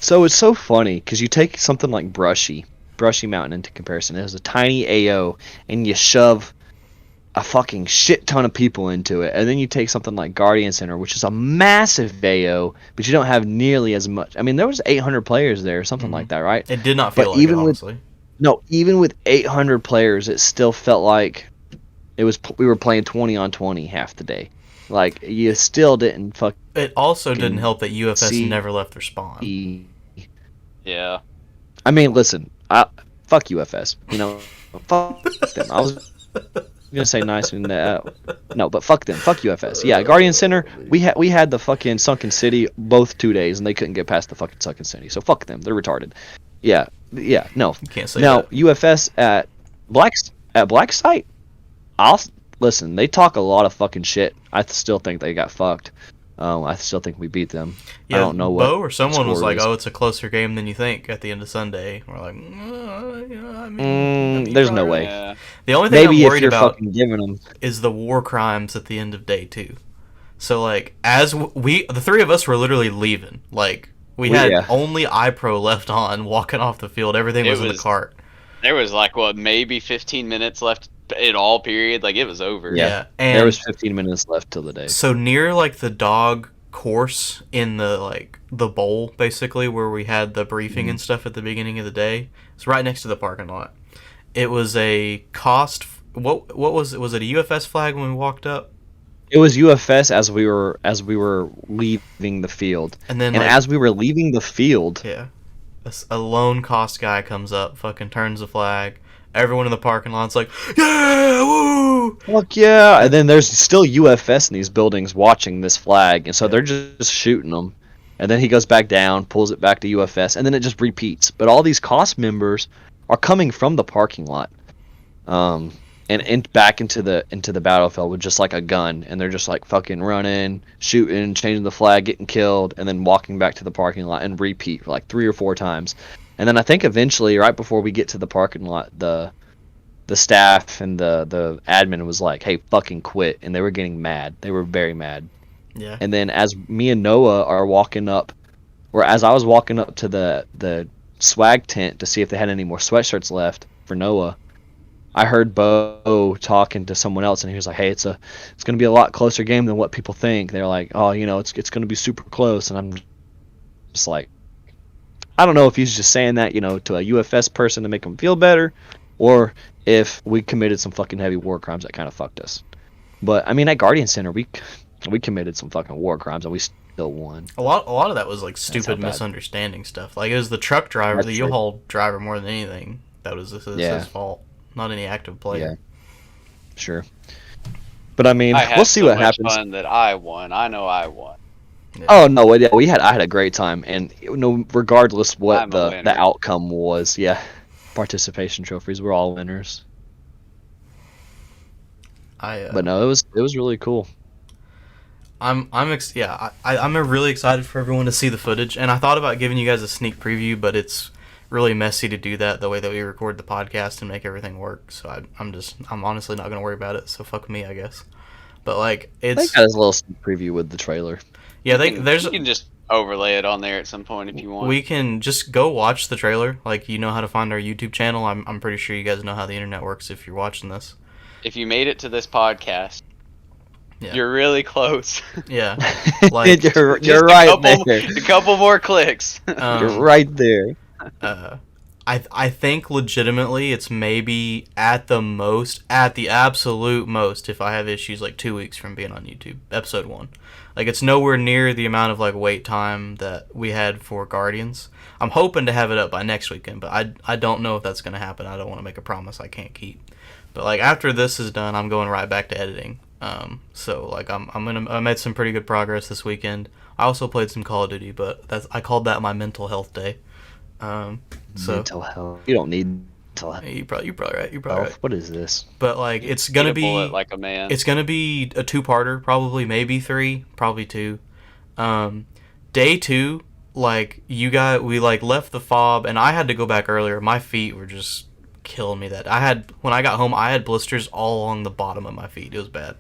so it's so funny because you take something like Brushy Mountain into comparison. It has a tiny AO, and you shove a fucking shit ton of people into it, and then you take something like Guardian Center, which is a massive AO, but you don't have nearly as much. I mean, there was 800 players there, or something like that, right? It did not But feel like it, even with honestly. no, even with 800 players, it still felt like we were playing 20 on 20 half the day. Like you still didn't fucking It also didn't help that UFS see. never left their spawn. Yeah. I mean, listen, fuck UFS. You know, fuck them. I was gonna say nice and no, but fuck them. Fuck UFS. Yeah, Guardian Center. We had the fucking Sunken City both 2 days, and they couldn't get past the fucking Sunken City. So fuck them. They're retarded. Yeah, yeah. No. You can't say Now that. UFS at Blacksite. I'll listen. They talk a lot of fucking shit. I still think they got fucked. I still think we beat them. Yeah, I don't know what Bo or someone was score like, is. "Oh, it's a closer game than you think." At the end of Sunday, we're like, I mean, There's no way. Yeah. The only thing Maybe I'm if worried you're about fucking giving them. is the war crimes at the end of day 2. So like, as the three of us were literally leaving, like we had Yeah. only iPro left on, walking off the field. Everything It was in the was- cart. There was like what, maybe 15 minutes left in all period. Like it was over. Yeah, and There was 15 minutes left till the day. so near like the dog course in the like the bowl, basically where we had the briefing and stuff at the beginning of the day, it's right next to the parking lot. It was a cost. What was it? Was it a UFS flag when we walked up? It was UFS as we were leaving the field, And then and like, as we were leaving the field, yeah, a lone cost guy comes up, fucking turns the flag. Everyone in the parking lot's like, yeah, woo! fuck yeah! And then there's still UFS in these buildings watching this flag, and so they're just shooting them. And then he goes back down, pulls it back to UFS, and then it just repeats. But all these cost members are coming from the parking lot, and back into the battlefield with just like a gun, and they're just like fucking running, shooting, changing the flag, getting killed, and then walking back to the parking lot and repeat for like 3 or 4 times. And then I think eventually, right before we get to the parking lot, the staff and the admin was like, "Hey, fucking quit!" And they were getting mad. They were very mad. Yeah. And then as me and Noah are walking up, or as I was walking up to the swag tent to see if they had any more sweatshirts left for Noah, I heard Bo talking to someone else, and he was like, "Hey, it's going to be a lot closer game than what people think." They're like, "Oh, it's going to be super close," and I'm just like, I don't know if he's just saying that, to a UFS person to make him feel better, or if we committed some fucking heavy war crimes that kind of fucked us. But I mean, at Guardian Center, we committed some fucking war crimes and we still won. A lot of that was like how stupid bad. misunderstanding stuff. Like it was the truck driver, That's the true. U-Haul driver more than anything. That was Yeah. his fault, not any active player. Sure. But I mean, I had we'll see so what much happens. fun that I won. I know I won. Oh no, yeah, I had a great time, and regardless what I'm a the winner. outcome was, yeah, participation trophies, we're all winners. But no, it was really cool. I'm really excited for everyone to see the footage, and I thought about giving you guys a sneak preview, but it's really messy to do that the way that we record the podcast and make everything work. So I'm honestly not gonna worry about it. So fuck me, I guess. But like I it's got a little sneak preview with the trailer. yeah, You can just overlay it on there at some point if you want. we can just go watch the trailer. Like you know how to find our YouTube channel. I'm pretty sure you guys know how the internet works if you're watching this. If you made it to this podcast Yeah. You're really close. Yeah. Like, you're Just right a there. couple more clicks. You're um, right there. uh, I think legitimately it's maybe at the absolute most, if I have issues, like 2 weeks from being on YouTube, episode 1. Like, it's nowhere near the amount of like wait time that we had for Guardians. I'm hoping to have it up by next weekend, but I don't know if that's gonna happen. I don't want to make a promise I can't keep. But like after this is done, I'm going right back to editing. So like I made some pretty good progress this weekend. I also played some Call of Duty, but I called that my mental health day. So Mental health. You don't need mental health. you're probably right. You're probably right. What is this? But like Eat a bullet like a man. it's gonna be a 2-parter, probably, maybe 3, probably 2. Day 2, like we like left the fob, and I had to go back earlier. My feet were just killing me. When I got home, I had blisters all along the bottom of my feet. It was bad.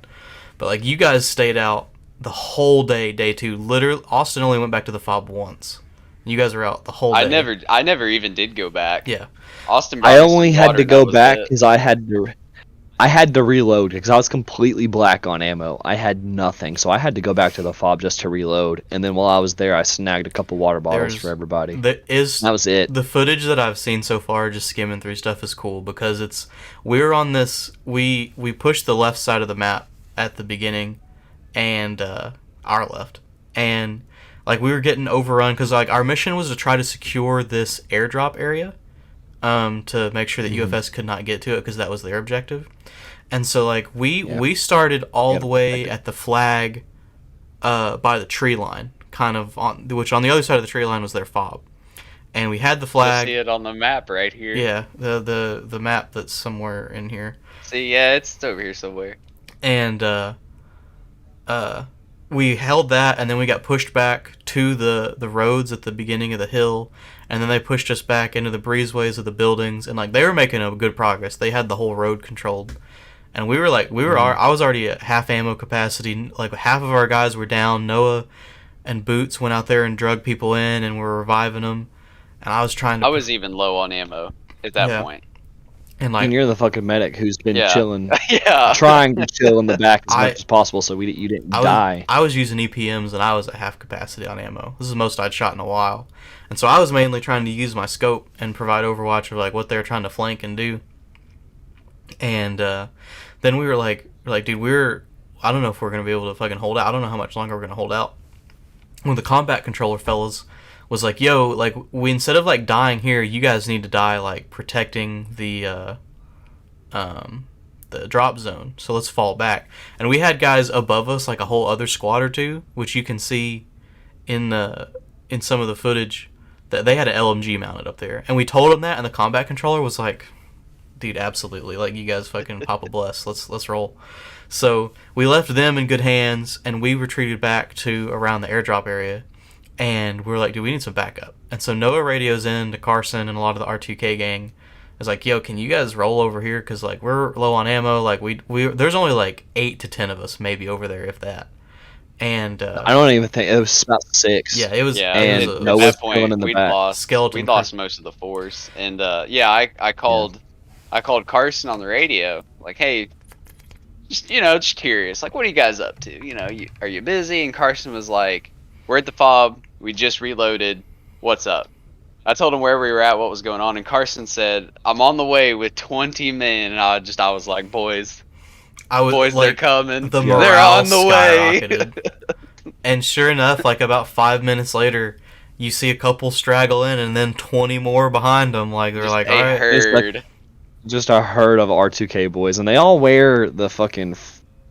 But like you guys stayed out the whole day, day 2. Literally, Austin only went back to the fob once. You guys were out the whole day. I never even did go back. Yeah. Austin brought I me only some had water, to and go that was back it. because I had to reload because I was completely black on ammo. I had nothing, so I had to go back to the fob just to reload. And then while I was there, I snagged a couple water bottles for everybody. That was it. The footage that I've seen so far, just skimming through stuff, is cool because we're on this. We pushed the left side of the map at the beginning, and our left, and like we were getting overrun because like our mission was to try to secure this airdrop area, to make sure that UFS could not get to it because that was their objective. And so like we started all the way at the flag, by the tree line, kind of which on the other side of the tree line was their fob, and we had the You'll flag. see it on the map right here. Yeah, the map that's somewhere in here. See, yeah, it's over here somewhere. And we held that, and then we got pushed back to the roads at the beginning of the hill, and then they pushed us back into the breezeways of the buildings, and like they were making a good progress. They had the whole road controlled, and I was already at half ammo capacity. Like half of our guys were down. Noah and Boots went out there and drug people in, and were reviving them. And I was trying to. I was even low on ammo at that point. And like, And you're the fucking medic who's been chilling, Yeah. trying to chill in the back as much as possible, so you didn't die. I was using EPMs, and I was at half capacity on ammo. This is the most I'd shot in a while, and so I was mainly trying to use my scope and provide overwatch of like what they're trying to flank and do. And then we were like, dude, I don't know if we're gonna be able to fucking hold out. I don't know how much longer we're gonna hold out. When the combat controller fellas was like, yo, like we, instead of like dying here, you guys need to die like protecting the drop zone. So let's fall back. And we had guys above us, like a whole other squad or two, which you can see in some of the footage, that they had an LMG mounted up there. And we told them that, and the combat controller was like, dude, absolutely, like you guys fucking pop a bless. Let's roll. So we left them in good hands, and we retreated back to around the airdrop area. And we were like, dude, we need some backup. And so Noah radios in to Carson and a lot of the R2K gang. Is like, yo, can you guys roll over here? Because like we're low on ammo. Like we there's only like 8 to 10 of us maybe over there, if that. And I don't even think it was about 6. Yeah, it was. Yeah, and it was Noah's at that point chilling in the we'd back. lost. Skeleton We lost most of the force, and I called Carson on the radio, like, hey, just curious, like, what are you guys up to? Are you busy? And Carson was like, we're at the fob. We just reloaded. What's up? I told him where we were at, what was going on, and Carson said, I'm on the way with 20 men, and I was like, boys, they're coming. The They're morale on the way. skyrocketed. And sure enough, like about 5 minutes later, you see a couple straggle in, and then 20 more behind them. Like they're like, all right, herd. Just a herd of R2K boys, and they all wear the fucking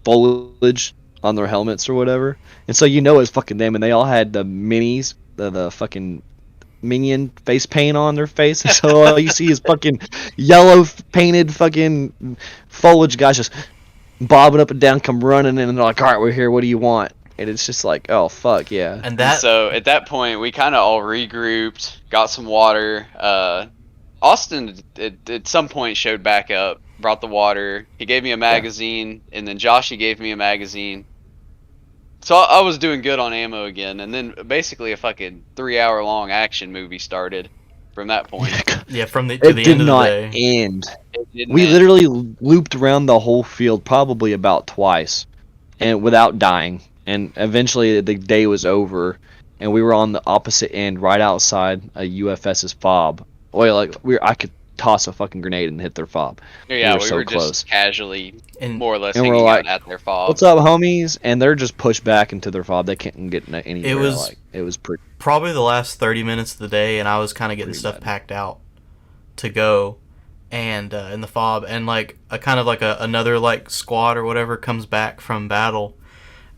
foliage on their helmets or whatever, and so it's fucking them, and they all had the minis, the fucking minion face paint on their face, so all you see is fucking yellow painted fucking foliage guys just bobbing up and down, come running in, and they're like, all right, we're here, what do you want? And it's just like, oh fuck yeah. And that, So at that point, we kind of all regrouped, got some water. Austin at some point showed back up, brought the water. He gave me a magazine, and then Joshy gave me a magazine. So I was doing good on ammo again, and then basically a fucking 3-hour long action movie started from that point. yeah, from the It to the did end of the not day. end. It didn't We end. literally looped around the whole field probably about twice and without dying. And eventually the day was over, and we were on the opposite end, right outside a UFS's fob. Well, like I could toss a fucking grenade and hit their fob. We Yeah, were we so were just close, casually, And more or less, and we're hanging out like, at their fob. "What's up, homies?" And they're just pushed back into their fob. They can't get it anywhere. was Like it was pretty probably the last 30 minutes of the day, and I was kind of getting stuff bad. packed out to go, and in the fob, and like a kind of like another like squad or whatever comes back from battle,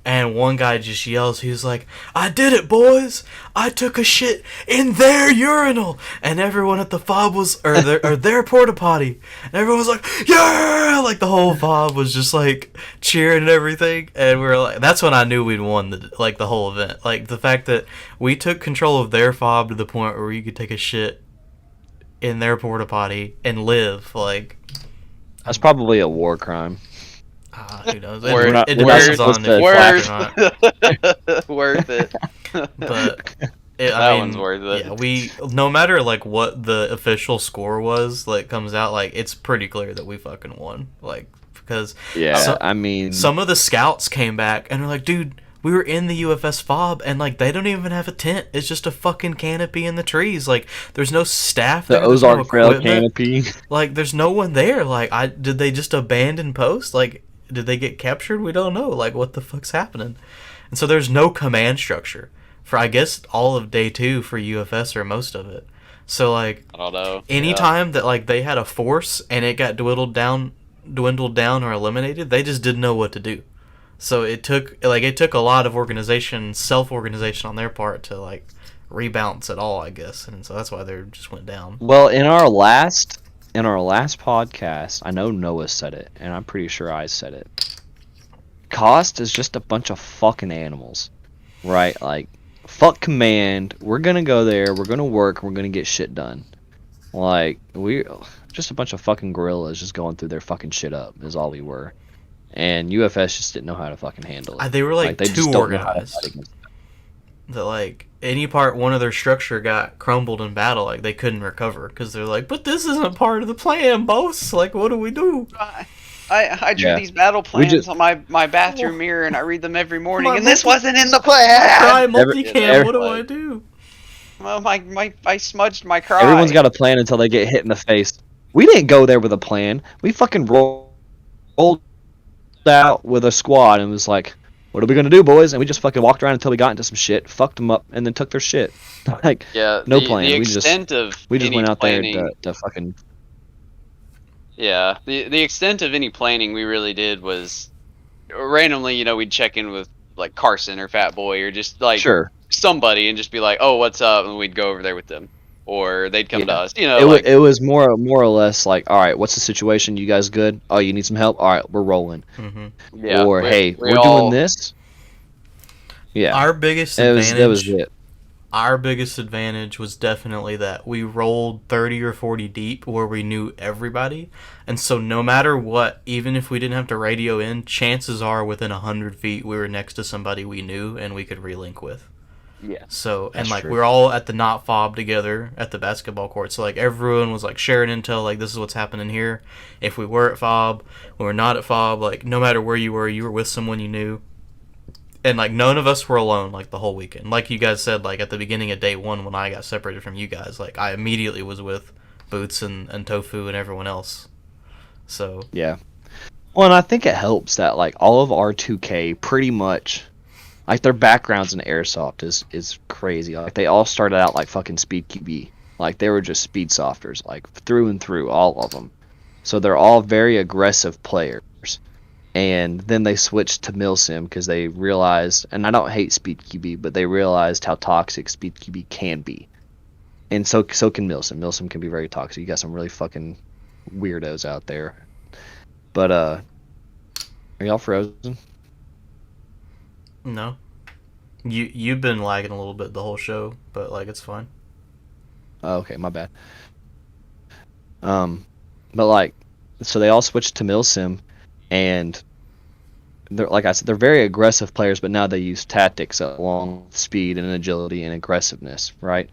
and one guy just yells, he's like, "I did it, boys! I took a shit in their urinal!" And everyone at the fob was, or their porta potty, and everyone was like, "Yeah!" Like the whole fob was just like cheering and everything, and we were like, that's when I knew we'd won the whole event. Like the fact that we took control of their fob to the point where you could take a shit in their porta potty and live. Like, That's probably a war crime. who knows? We're not- It we're not depends supposed on to if you Worth, or not. worth it. But That I mean, one's worth it. yeah, we no matter like what the official score was, like comes out, like it's pretty clear that we fucking won. Like because Yeah, I mean, some of the scouts came back and were like, "Dude, we were in the UFS fob and like they don't even have a tent. It's just a fucking canopy in the trees. Like there's no staff the there. There's no Ozark Trail equipment. canopy. Like there's no one there. Like did they just abandon post? Like did they get captured? We don't know. Like what the fuck's happening?" And so there's no command structure for I guess all of day 2 for UFS or most of it. So like I don't know. anytime that like they had a force and it got dwindled down or eliminated, they just didn't know what to do. So it took a lot of self-organization on their part to like rebalance it all, I guess. And so that's why they just went down. Well, in our last podcast, I know Noah said it, and I'm pretty sure I said it. Cost is just a bunch of fucking animals, right? Like, fuck command. We're gonna go there. We're gonna work. We're gonna get shit done. Like we just a bunch of fucking gorillas just going through their fucking shit up is all we were. And UFS just didn't know how to fucking handle it. They were like they too just don't know how to organized. fight against That like any part one of their structure got crumbled in battle, like they couldn't recover because they're like, "But this isn't part of the plan, boss. Like, what do we do?" I drew Yeah. these battle plans just- on my bathroom mirror, and I read them every morning, My and this multi- wasn't in the Cry plan. multicam. What do every- I do? Well, I smudged my cry. Everyone's got a plan until they get hit in the face. We didn't go there with a plan. We fucking rolled out with a squad and was like, "What are we gonna do, boys?" And we just fucking walked around until we got into some shit, fucked them up, and then took their shit. Like, Yeah, no the, plan. The We just extent of we just any went out planning, there to fucking. Yeah, the extent of any planning we really did was randomly, we'd check in with like Carson or Fat Boy or just like Sure. somebody and just be like, "Oh, what's up?" and we'd go over there with them, or they'd come to Yeah. us. Like It was more or less like, all right, what's the situation? You guys good? Oh, you need some help? All right, we're rolling. Mm-hmm. yeah, Or hey, we we're all, doing this. Yeah, Our biggest that advantage. was it. Our biggest advantage was definitely that we rolled 30 or 40 deep where we knew everybody. And so no matter what, even if we didn't have to radio in, chances are within 100 feet we were next to somebody we knew and we could relink with. Yeah. So, and That's like true. we're all at the not fob together at the basketball court. So like everyone was like sharing intel, like this is what's happening here. If we were at fob, we were not at fob, like no matter where you were with someone you knew. And like none of us were alone like the whole weekend. Like you guys said, like at the beginning of day 1 when I got separated from you guys, like I immediately was with Boots and Tofu and everyone else. So Yeah. Well, and I think it helps that like all of our 2K pretty much, like their backgrounds in airsoft is crazy. Like they all started out like fucking speed QB. Like they were just speed softers, like through and through, all of them. So they're all very aggressive players. And then they switched to Milsim because they realized, and I don't hate Speed QB, but they realized how toxic Speed QB can be. And so can Milsim. Milsim can be very toxic. You got some really fucking weirdos out there. But are y'all frozen? no. You've been lagging a little bit the whole show, but like it's fine. Oh, okay, my bad. But like, so they all switched to Milsim, and they're, like I said, they're very aggressive players, but now they use tactics along with speed and agility and aggressiveness, right?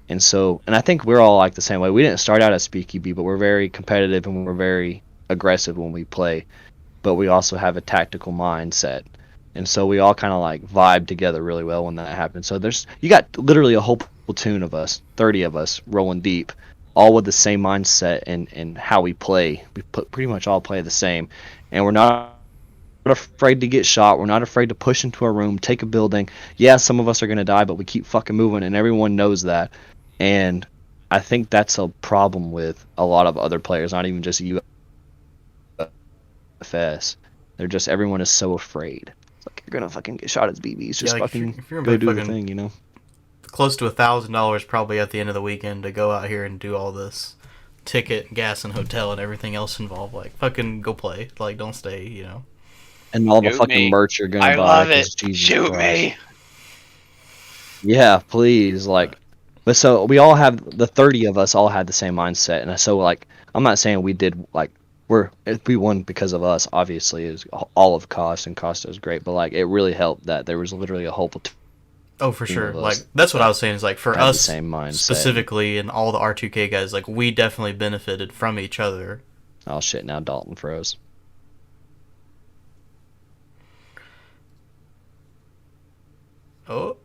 And so, and I think we're all like the same way. We didn't start out as speed QB, but we're very competitive and we're very aggressive when we play, but we also have a tactical mindset. And so we all kind of like vibe together really well when that happened. So you got literally a whole platoon of us, 30 of us rolling deep, all with the same mindset and how we play. We pretty much all play the same, and we're not afraid to get shot. We're not afraid to push into a room, take a building. Yeah, some of us are gonna die, but we keep fucking moving, and everyone knows that. And I think that's a problem with a lot of other players, not even just UFS. They're just everyone is so afraid. It's like you're gonna fucking get shot as BBs. Just like fucking if you're go gonna pay do the fucking thing, you know. close to $1,000 probably at the end of the weekend to go out here and do all this ticket, gas, and hotel and everything else involved. Like fucking go play. Like don't stay. You know. And all the Shoot fucking me. merch you're gonna I buy love because it. Jesus Shoot Christ. me. Yeah, please. Like, but so we all have the 30 of us all had the same mindset, and so like I'm not saying we did like we won because of us. Obviously, is all of Cost and Costa was great, but like it really helped that there was literally a whole platoon Oh, for sure. of Like us that's what I that was saying. Is like for had the us same mindset. specifically, and all the R2K guys, like we definitely benefited from each other. Oh shit! Now Dalton froze. Oh,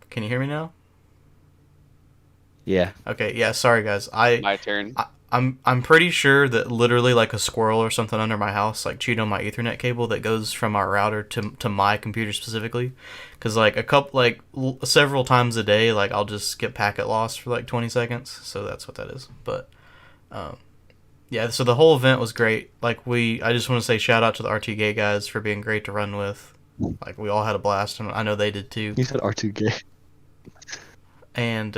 can you hear me now? Yeah. Okay, yeah. Sorry, guys. My turn. I'm pretty sure that literally like a squirrel or something under my house like chewed on my Ethernet cable that goes from our router to my computer specifically, because like several times a day like I'll just get packet loss for like 20 seconds, so that's what that is. But yeah, so the whole event was great. Like I just want to say shout out to the RTK guys for being great to run with. Like we all had a blast, and I know they did too. You said R2K. And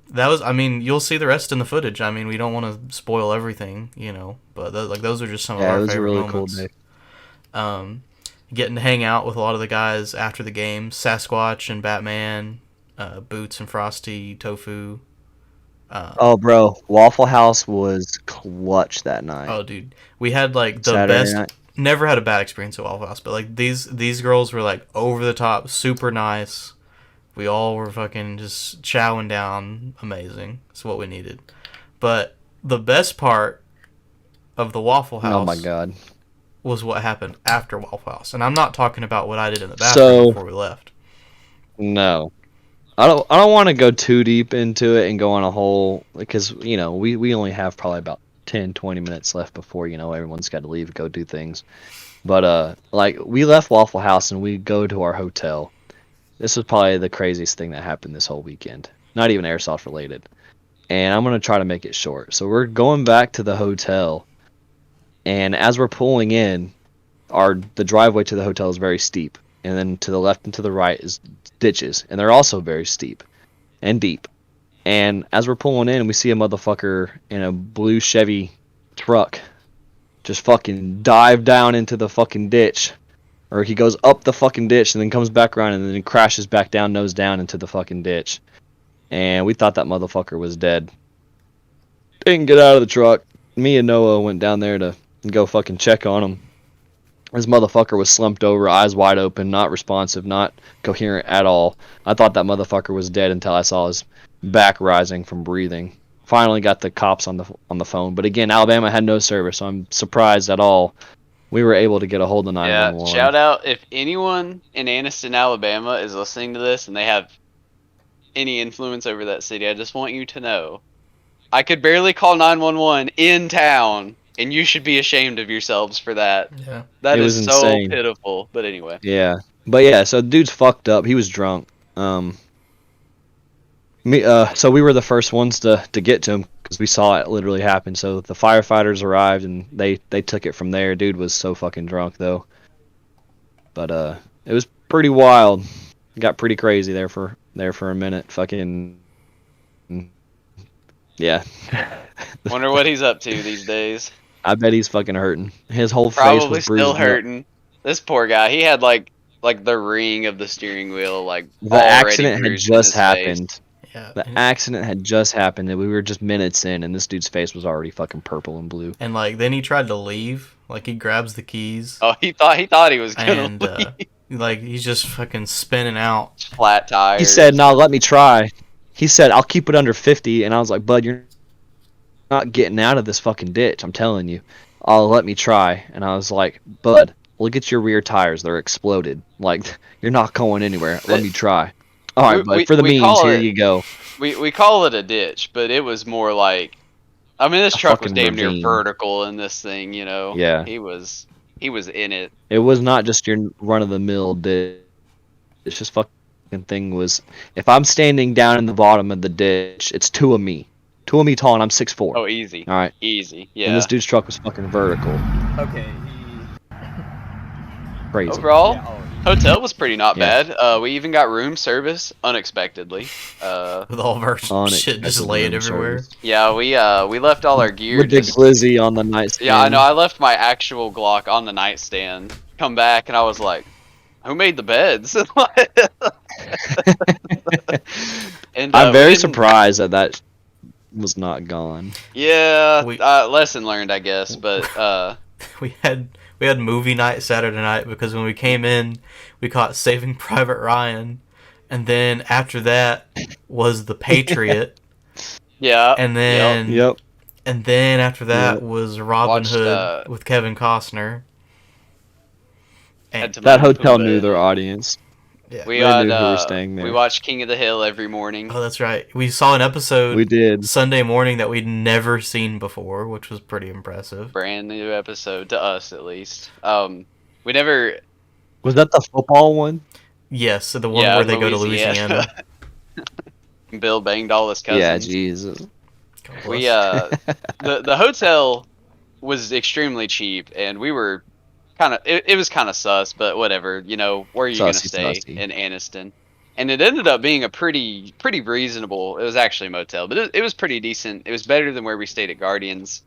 that was, I mean, you'll see the rest in the footage. I mean, we don't want to spoil everything, you know, but like those are just some of Yeah, it our was a favorite really moments. cool day. Getting to hang out with a lot of the guys after the game, Sasquatch and Batman, Boots and Frosty, Tofu. Oh, bro, Waffle House was clutch that night. Oh, dude, we had like the Saturday best. night. Never had a bad experience at Waffle House, but like these girls were like over the top, super nice. We all were fucking just chowing down. Amazing. It's what we needed. But the best part of the Waffle House Oh my god. was what happened after Waffle House. And I'm not talking about what I did in the bathroom before we left. No. I don't want to go too deep into it and go on a whole, because you know we only have probably about 10-20 minutes left before everyone's got to leave and go do things. But like we left Waffle House and we go to our hotel. This was probably the craziest thing that happened this whole weekend. Not even airsoft related. And I'm gonna try to make it short. So we're going back to the hotel, and as we're pulling in, the driveway to the hotel is very steep, and then to the left and to the right is ditches, and they're also very steep and deep. And as we're pulling in, we see a motherfucker in a blue Chevy truck just fucking dive down into the fucking ditch. Or he goes up the fucking ditch and then comes back around and then crashes back down, nose down into the fucking ditch. And we thought that motherfucker was dead. Didn't get out of the truck. Me and Noah went down there to go fucking check on him. This motherfucker was slumped over, eyes wide open, not responsive, not coherent at all. I thought that motherfucker was dead until I saw his back rising from breathing. Finally got the cops on the phone. But again, Alabama had no service, so I'm surprised at all we were able to get a hold of 911. Yeah, shout out if anyone in Anniston, Alabama is listening to this and they have any influence over that city, I just want you to know I could barely call 911 in town, and you should be ashamed of yourselves for that. Yeah. That It is was so insane. pitiful. But anyway. Yeah. But yeah, so dude's fucked up. He was drunk. So we were the first ones to get to him because we saw it literally happen. So the firefighters arrived and they took it from there. Dude was so fucking drunk though. But it was pretty wild. It got pretty crazy there for a minute. Fucking yeah. Wonder what he's up to these days. I bet he's fucking hurting. His whole face Probably was bruised still up. hurting. This poor guy. He had like the ring of the steering wheel The already accident had bruised in just his happened. face. Yeah. The accident had just happened, and we were just minutes in, and this dude's face was already fucking purple and blue. And like then he tried to leave. Like he grabs the keys. Oh, he thought he was gonna And leave. like he's just fucking spinning out. Flat tires. He said, "No, let me try." He said, "I'll keep it under 50," and I was like, "Bud, you're not getting out of this fucking ditch. I'm telling you." "Oh, let me try." And I was like, "Bud, look at your rear tires. They're exploded. Like, you're not going anywhere. Let me try." All right, we, bud. we For the we memes, call here it you go. we call it a ditch, but it was more like, I mean, this A truck was fucking damn near ravine. vertical in this thing, you know. Yeah. He was in it. It was not just your run of the mill ditch. It's just fucking thing was, if I'm standing down in the bottom of the ditch, it's two of me tall, and I'm 6'4". Oh, easy, All right, easy, and this yeah. dude's truck was fucking vertical, Okay, crazy. Overall, yeah, hotel was pretty not Yeah. bad. We even got room service unexpectedly. With all of our shit just Unexpected laid room everywhere. service. Yeah, we left all our gear With the just. glizzy on the Yeah, I nightstand. know. I left my actual Glock on the nightstand. Come back, and I was like, "Who made the beds?" And I'm we very didn't. surprised that was not gone. Yeah, We lesson learned, I guess. But we had movie night Saturday night because when we came in, we caught Saving Private Ryan, and then after that was The Patriot, yeah, and yep. then Yep. and then after that Yep. was Robin Watched, Hood with Kevin Costner. Had And to That put hotel to knew bed. their audience. yeah. We They had knew who were staying we there. watched King of the Hill every morning. Oh, that's right. We saw an We episode did. Sunday morning that we'd never seen before, which was pretty impressive. Brand new episode to us, at least. We never. Was that the football one? Yes, so the one Yeah, where they go to Louisiana. Louisiana. Bill banged all his Yeah, cousins. Jesus. God We bless. the hotel was extremely cheap, and we were kind of it was kind of sus, but whatever. You know, where are you gonna Sussy, stay sussy. in Anniston? And it ended up being a pretty reasonable. It was actually a motel, but it was pretty decent. It was better than where we stayed at Guardians.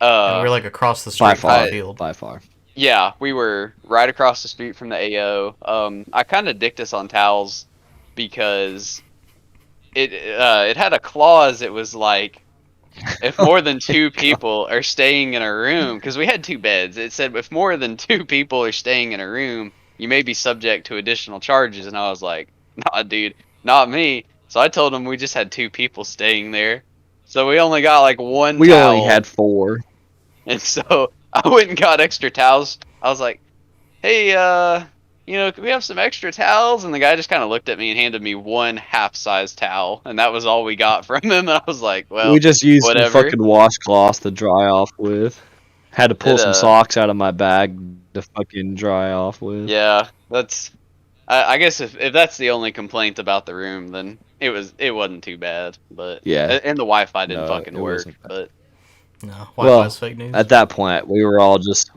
And we're like across the By street from the far. field. By far. Yeah, we were right across the street from the AO. I kind of dicked us on towels because it had a clause. It was like, if more than two people are staying in a room, because we had two beds, it said if more than two people are staying in a room, you may be subject to additional charges. And I was like, nah, dude, not me. So I told him we just had two people staying there. So we only got like one We towel. only had 4. And so I went and got extra towels. I was like, hey, can we have some extra towels? And the guy just kind of looked at me and handed me one half-size towel. And that was all we got from him. And I was like, well, We just used some whatever. fucking washcloths to dry off with. Had to pull It, some socks out of my bag to fucking dry off with. Yeah, that's. I guess if that's the only complaint about the room, then it wasn't too bad. But Yeah. and the Wi-Fi didn't No, fucking it work. wasn't bad. But No, Well, Wi-Fi's fake news. At that point, we were all just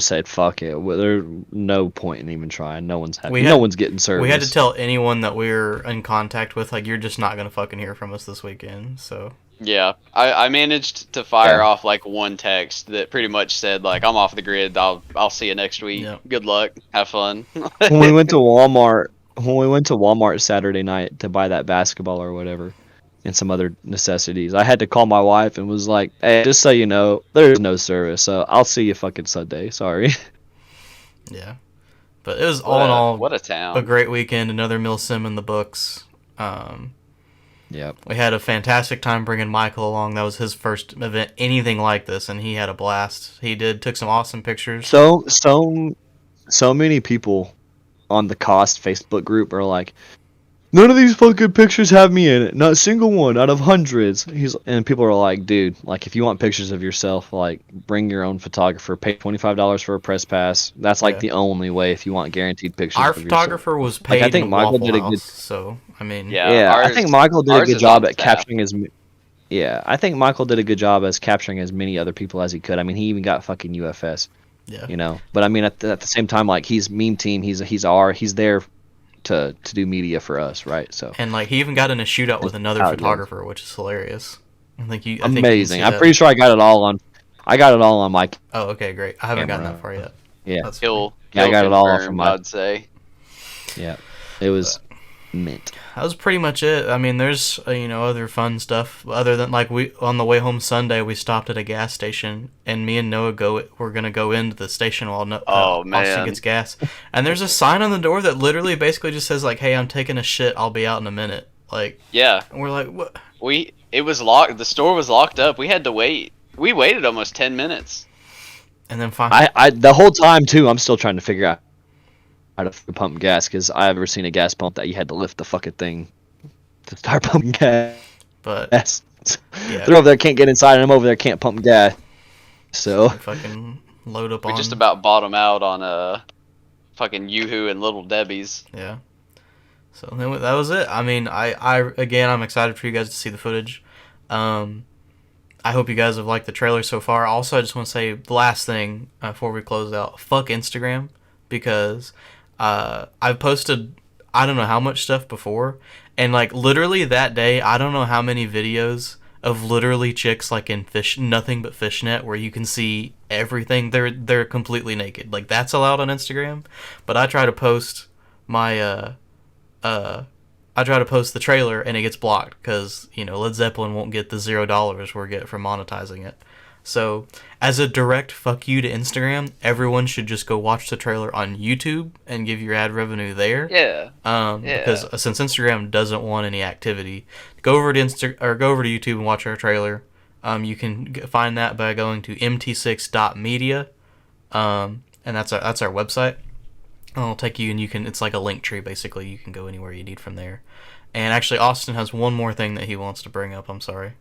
said, "Fuck it." There's no point in even trying. No one's no one's getting service. We had to tell anyone that we were in contact with, like, you're just not gonna fucking hear from us this weekend. So yeah, I managed to fire Yeah. off like one text that pretty much said like, I'm off the grid. I'll see you next week. Yep. Good luck. Have fun. when we went to Walmart Saturday night to buy that basketball or whatever, and some other necessities, I had to call my wife and was like, "Hey, just so you know, there's no service, so I'll see you fucking Sunday. Sorry." yeah, but it was all in all What a town. a great weekend. Another Mill Sim in the books. Yep. We had a fantastic time bringing Michael along. That was his first event, anything like this, and he had a blast. He took some awesome pictures. So many people on the Cost Facebook group are like, "None of these fucking pictures have me in it. Not a single one out of hundreds." And people are like, "Dude, like if you want pictures of yourself, like bring your own photographer. Pay $25 for a press pass. That's like Yeah. the only way if you want guaranteed pictures." Our of yourself. photographer was paid I think in a Michael Waffle did a House, good- so I mean, Yeah. I think Michael did a ours good is job on at staff. capturing as. Yeah, I think Michael did a good job as capturing as many other people as he could. I mean, he even got fucking UFS. yeah. You know, but I mean, at the same time, like he's meme team. He's there to do media for us, right? So And like he even got in a shootout with another how it goes. photographer, which is hilarious. I think you can amazing. see I'm that. pretty sure I got it all on my. Oh, okay, great. I haven't gotten Camera. that far yet. Yeah, That's He'll Yeah, I he'll got it all off confirm, from my- I'd say. yeah. It was mint. That was pretty much it. I mean, there's other fun stuff other than like we on the way home Sunday we stopped at a gas station and me and Noah we're gonna go into the station while Oh, Austin man. gets gas, and there's a sign on the door that literally basically just says like, "Hey, I'm taking a shit. I'll be out in a minute." Like, Yeah. and we're like, "What?" It was locked. The store was locked up. We had to wait. We waited almost 10 minutes. And then fine. I the whole time too, I'm still trying to figure out how to pump gas because I've ever seen a gas pump that you had to lift the fucking thing to start pumping gas. But yeah, They're over there, can't get inside, and I'm over there, can't pump gas. So fucking load up We on. just about bottom out on fucking Yoo-Hoo and Little Debbie's. Yeah. So then that was it. I mean, again, I'm excited for you guys to see the footage. I hope you guys have liked the trailer so far. Also, I just want to say the last thing before we close out. Fuck Instagram, because I've posted I don't know how much stuff before, and like literally that day, I don't know how many videos of literally chicks like in nothing but fishnet where you can see everything. They're completely naked. Like that's allowed on Instagram, but I try to post my I try to post the trailer and it gets blocked because Led Zeppelin won't get the $0 we get from monetizing it. So as a direct fuck you to Instagram, everyone should just go watch the trailer on YouTube and give your ad revenue there. Yeah. Because since Instagram doesn't want any activity, go over to go over to YouTube and watch our trailer. You can find that by going to mt6.media, and that's our website. It'll take you, and you can. It's like a link tree basically. You can go anywhere you need from there. And actually, Austin has one more thing that he wants to bring up. I'm sorry.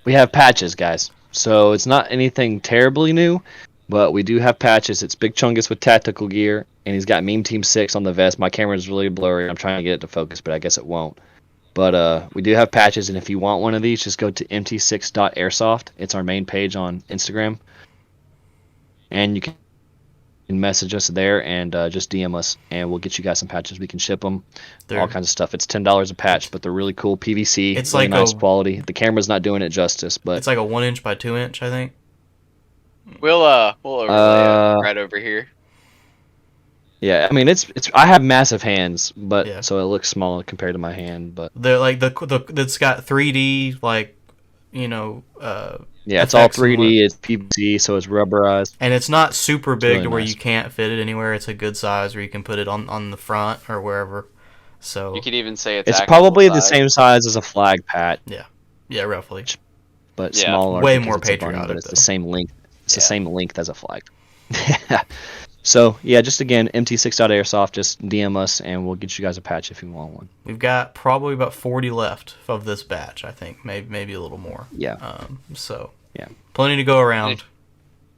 we have patches, guys. So it's not anything terribly new, but we do have patches. It's Big Chungus with tactical gear, and he's got Meme Team 6 on the vest. My camera is really blurry. I'm trying to get it to focus, but I guess it won't. But we do have patches, and if you want one of these, just go to mt6.airsoft. It's our main page on Instagram. And you can message us there and just DM us, and we'll get you guys some patches. We can ship them, all kinds of stuff. It's $10 a patch, but they're really cool. PVC, It's really like nice quality. The camera's not doing it justice, but it's like a 1 inch by 2 inch, I think. We'll overlay it right over here. yeah, I mean it's. I have massive hands, but Yeah. so it looks small compared to my hand, but They're like it's got 3D like yeah, it's all effects and 3D. It's PVC, so it's rubberized. and it's not super big really to where nice. you can't fit it anywhere. It's a good size where you can put it on the front or wherever. So You could even say It's actual probably the size. same size as a flag pat, yeah, roughly. but Yeah. smaller. Way because more it's a bunny, patriotic, but it's the though. same length. It's the Yeah. same length as a flag. So yeah, just again, mt6.airsoft. Just DM us, and we'll get you guys a patch if you want one. We've got probably about 40 left of this batch, I think. Maybe a little more. Yeah, So Yeah. plenty to go around.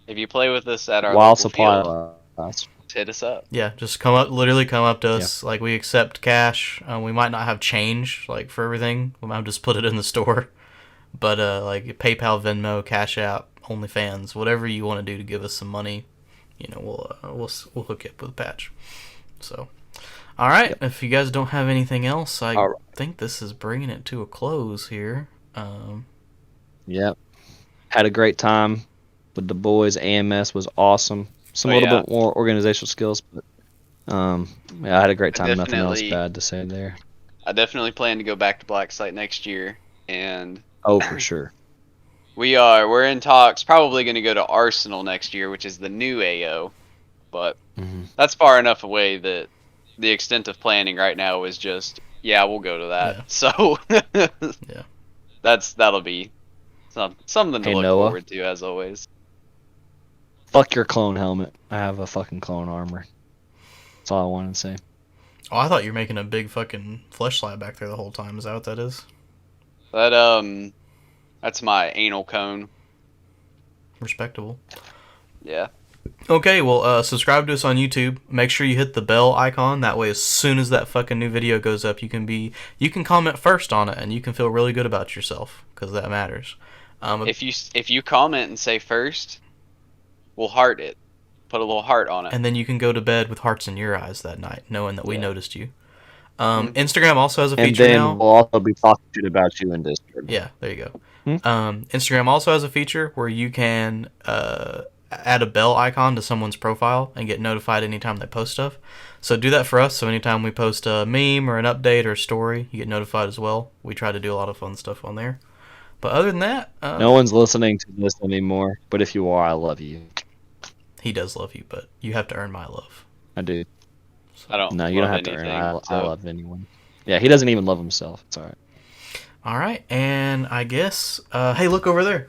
If you play with us at our while local supply field, lasts. hit us up. Yeah, just come up to us. Like, we accept cash. We might not have change like for everything. We might just put it in the store. But like PayPal, Venmo, Cash App, OnlyFans, whatever you want to do to give us some money, we'll hook you up with a patch. So, all right. If you guys don't have anything else, I All right. think this is bringing it to a close here. Yep. Had a great time with the boys. AMS was awesome. Some little bit more organizational skills, but yeah, I had a great time. Nothing else definitely- bad to say there. I definitely plan to go back to Blacksite next year, and Oh, for sure. we're in talks. Probably going to go to Arsenal next year, which is the new AO, but Mhm. that's far enough away that the extent of planning right now is just we'll go to that. Yeah. So Yeah. that'll be something to Hey, look Noah. forward to as always. Fuck your clone helmet. I have a fucking clone armor. That's all I wanted to say. Oh, I thought you were making a big fucking fleshlight back there the whole time. Is that what that is? That's my anal cone. Respectable. Yeah. Okay, well, subscribe to us on YouTube. Make sure you hit the bell icon. That way, as soon as that fucking new video goes up, you can comment first on it, and you can feel really good about yourself because that matters. If you comment and say first, we'll heart it. Put a little heart on it. And then you can go to bed with hearts in your eyes that night, knowing that we Yeah. noticed you. Instagram also has a And feature then now. we'll also be talking shit about you in Discord. Yeah, there you go. Hmm? Instagram also has a feature where you can add a bell icon to someone's profile and get notified anytime they post stuff. So do that for us. So anytime we post a meme or an update or a story, you get notified as well. We try to do a lot of fun stuff on there. But other than that, No one's listening to this anymore, but if you are, I love you. he does love you, but you have to earn my love. I do. I don't. No, you don't love have to earn it. anything, I so- love anyone. Yeah, he doesn't even love himself. It's alright. All right, and I guess, hey, look over there.